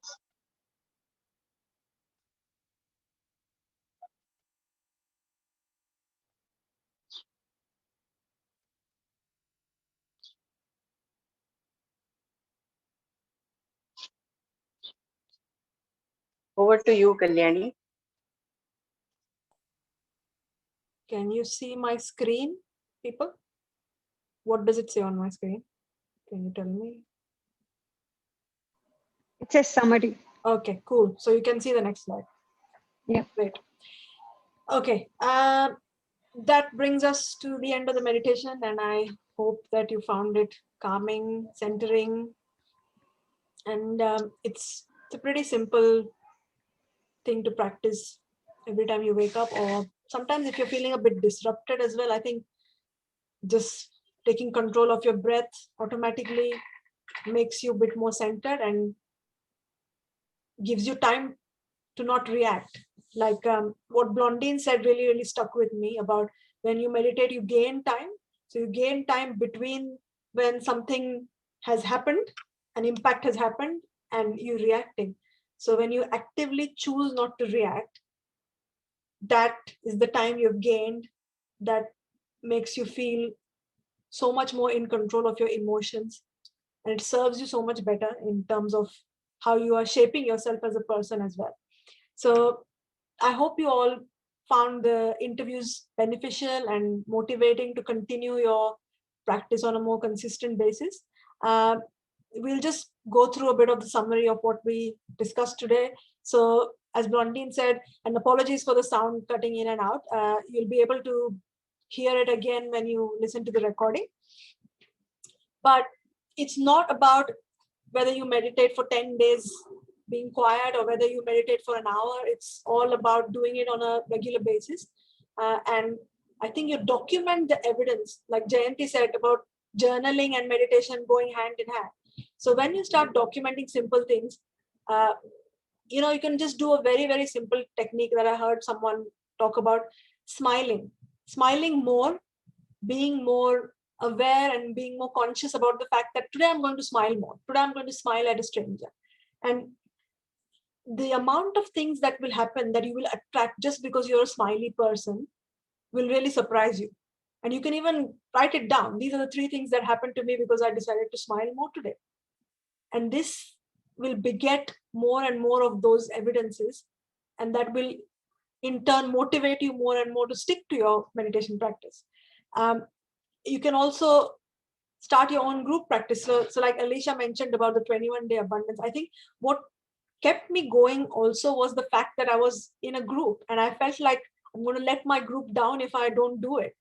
Over to you, Kalyani. Can you see my screen, people? What does it say on my screen? Can you tell me? It says summary. Okay, cool. So you can see the next slide. Yeah. Great. Okay. That brings us to the end of the meditation, and I hope that you found it calming, centering, and it's a pretty simple thing to practice every time you wake up, or sometimes if you're feeling a bit disrupted as well. I think just taking control of your breath automatically makes you a bit more centered and gives you time to not react. Like what Blondine said really stuck with me about when you meditate, you gain time. So you gain time between when something has happened, an impact has happened, and you reacting. So when you actively choose not to react, that is the time you've gained that makes you feel so much more in control of your emotions, and it serves you so much better in terms of how you are shaping yourself as a person as well. So I hope you all found the interviews beneficial and motivating to continue your practice on a more consistent basis. We'll just go through a bit of the summary of what we discussed today. So as Blondine said, and apologies for the sound cutting in and out, you'll be able to hear it again when you listen to the recording. But it's not about whether you meditate for 10 days being quiet or whether you meditate for an hour. It's all about doing it on a regular basis. And I think you document the evidence, like Jayanti said about journaling and meditation going hand in hand. So when you start documenting simple things, you can just do a very, very simple technique that I heard someone talk about: smiling more, being more aware and being more conscious about the fact that today I'm going to smile more. Today I'm going to smile at a stranger. And the amount of things that will happen that you will attract just because you're a smiley person will really surprise you. And you can even write it down. These are the 3 things that happened to me because I decided to smile more today. And this will beget more and more of those evidences. And that will in turn motivate you more and more to stick to your meditation practice. You can also start your own group practice. So like Alicia mentioned about the 21-day abundance, I think what kept me going also was the fact that I was in a group and I felt like I'm going to let my group down if I don't do it.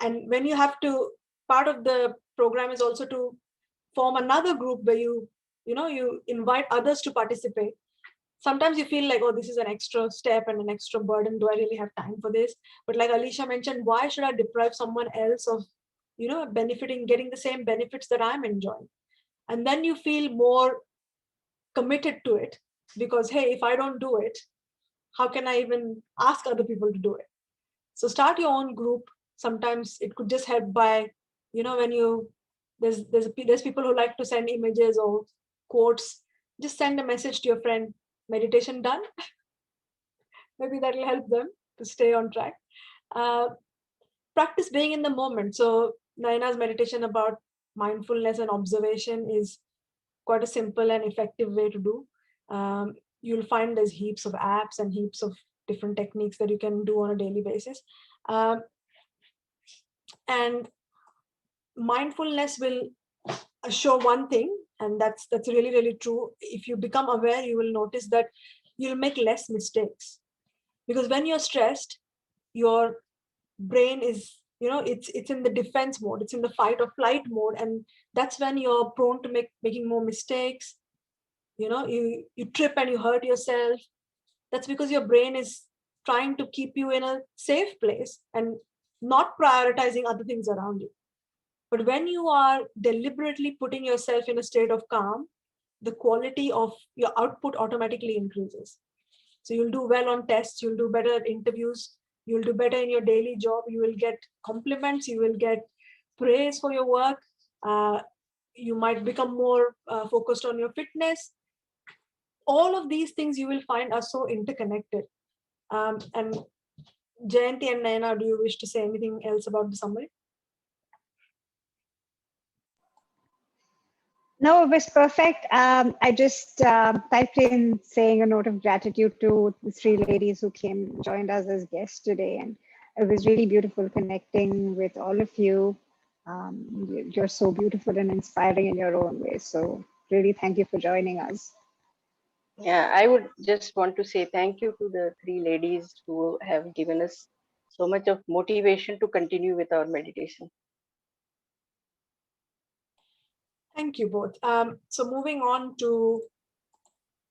And when you have to part of the program is also to form another group where you invite others to participate. Sometimes you feel like, oh, this is an extra step and an extra burden. Do I really have time for this? But like Alicia mentioned, why should I deprive someone else of, benefiting, getting the same benefits that I'm enjoying? And then you feel more committed to it because, hey, if I don't do it, how can I even ask other people to do it? So start your own group. Sometimes it could just help by, when there's people who like to send images or quotes. Just send a message to your friend, meditation done. Maybe that'll help them to stay on track. Practice being in the moment. So Naina's meditation about mindfulness and observation is quite a simple and effective way to do. You'll find there's heaps of apps and heaps of different techniques that you can do on a daily basis. And mindfulness will show one thing, and that's really, really true. If you become aware, you will notice that you'll make less mistakes. Because when you're stressed, your brain is, it's in the defense mode, it's in the fight or flight mode, and that's when you're prone to making more mistakes. You trip and you hurt yourself. That's because your brain is trying to keep you in a safe place and not prioritizing other things around you. But when you are deliberately putting yourself in a state of calm, the quality of your output automatically increases. So you'll do well on tests, you'll do better at interviews, you'll do better in your daily job, you will get compliments, you will get praise for your work, you might become more focused on your fitness. All of these things you will find are so interconnected. And Jayanti and Naina, do you wish to say anything else about the summary? No, it was perfect. I just typed in saying a note of gratitude to the three ladies who joined us as guests today. And it was really beautiful connecting with all of you. You're so beautiful and inspiring in your own way. So really thank you for joining us. Yeah, I would just want to say thank you to the three ladies who have given us so much of motivation to continue with our meditation. Thank you both. So moving on to,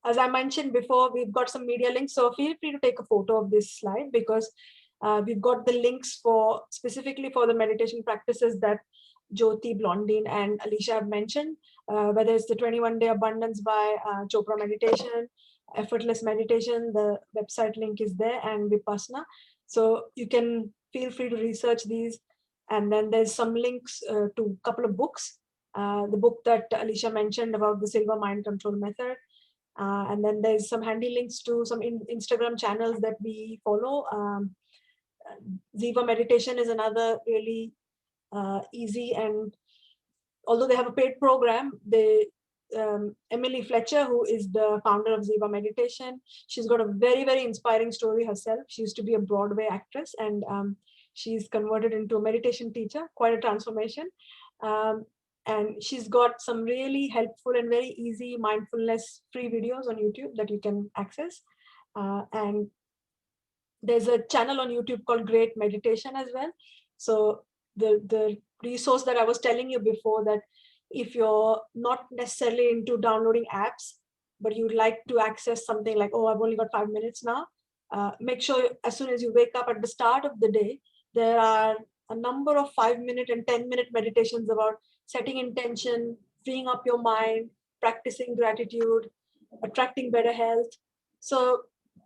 as I mentioned before, we've got some media links. So feel free to take a photo of this slide because we've got the links specifically for the meditation practices that Jyoti, Blondine, and Alicia have mentioned, whether it's the 21-day abundance by Chopra meditation, effortless meditation, the website link is there, and Vipassana. So you can feel free to research these. And then there's some links to a couple of books. The book that Alicia mentioned about the Silver Mind Control Method. And then there's some handy links to some Instagram channels that we follow. Ziva Meditation is another really easy, and although they have a paid program, Emily Fletcher, who is the founder of Ziva Meditation, she's got a very, very inspiring story herself. She used to be a Broadway actress, and she's converted into a meditation teacher, quite a transformation. And she's got some really helpful and very easy mindfulness free videos on YouTube that you can access. And there's a channel on YouTube called Great Meditation as well. So the resource that I was telling you before, that if you're not necessarily into downloading apps, but you'd like to access something like, oh, I've only got 5 minutes now, make sure as soon as you wake up at the start of the day, there are a number of 5-minute and 10-minute meditations about setting intention, freeing up your mind, practicing gratitude, attracting better health. So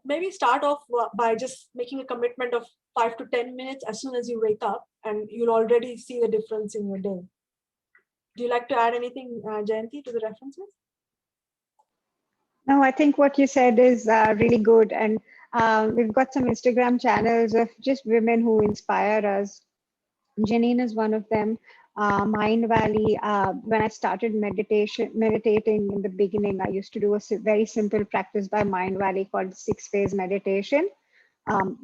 maybe start off by just making a commitment of 5 to 10 minutes as soon as you wake up, and you'll already see the difference in your day. Do you like to add anything, Jayanti, to the references? No, I think what you said is really good. And we've got some Instagram channels of just women who inspire us. Janine is one of them. Mind Valley, when I started meditating in the beginning, I used to do a very simple practice by Mind Valley called 6-phase meditation.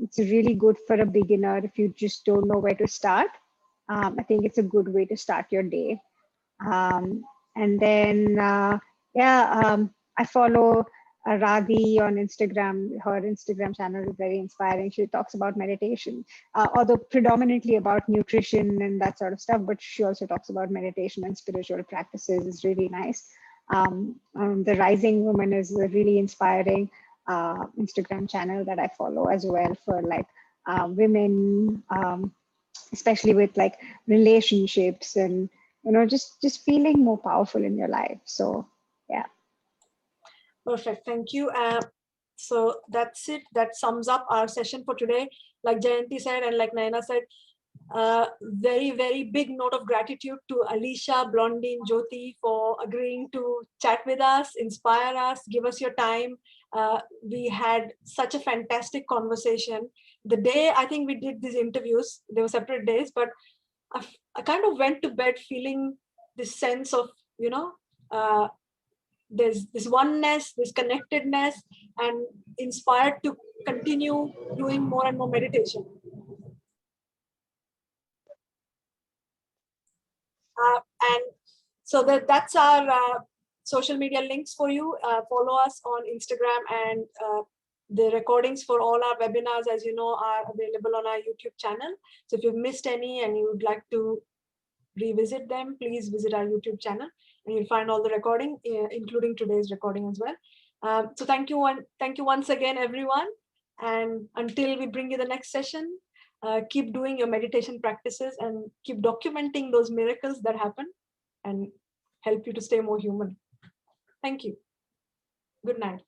It's really good for a beginner if you just don't know where to start. I think it's a good way to start your day. And then, I follow Radhi on Instagram, her Instagram channel is very inspiring. She talks about meditation, although predominantly about nutrition and that sort of stuff, but she also talks about meditation and spiritual practices. Is really nice. The Rising Woman is a really inspiring Instagram channel that I follow as well for like women, especially with like relationships and just feeling more powerful in your life. So yeah. Perfect. Thank you. So that's it. That sums up our session for today. Like Jayanti said, and like Naina said, very, very big note of gratitude to Alicia, Blondine, Jyoti for agreeing to chat with us, inspire us, give us your time. We had such a fantastic conversation. The day I think we did these interviews, they were separate days, but I kind of went to bed feeling this sense of, there's this oneness, this connectedness, and inspired to continue doing more and more meditation. And so that's our social media links for you. Follow us on Instagram, and the recordings for all our webinars, as you know, are available on our YouTube channel. So if you've missed any and you would like to revisit them, please visit our YouTube channel and you'll find all the recording, including today's recording as well. So thank you once again, everyone. And until we bring you the next session, keep doing your meditation practices and keep documenting those miracles that happen and help you to stay more human. Thank you. Good night.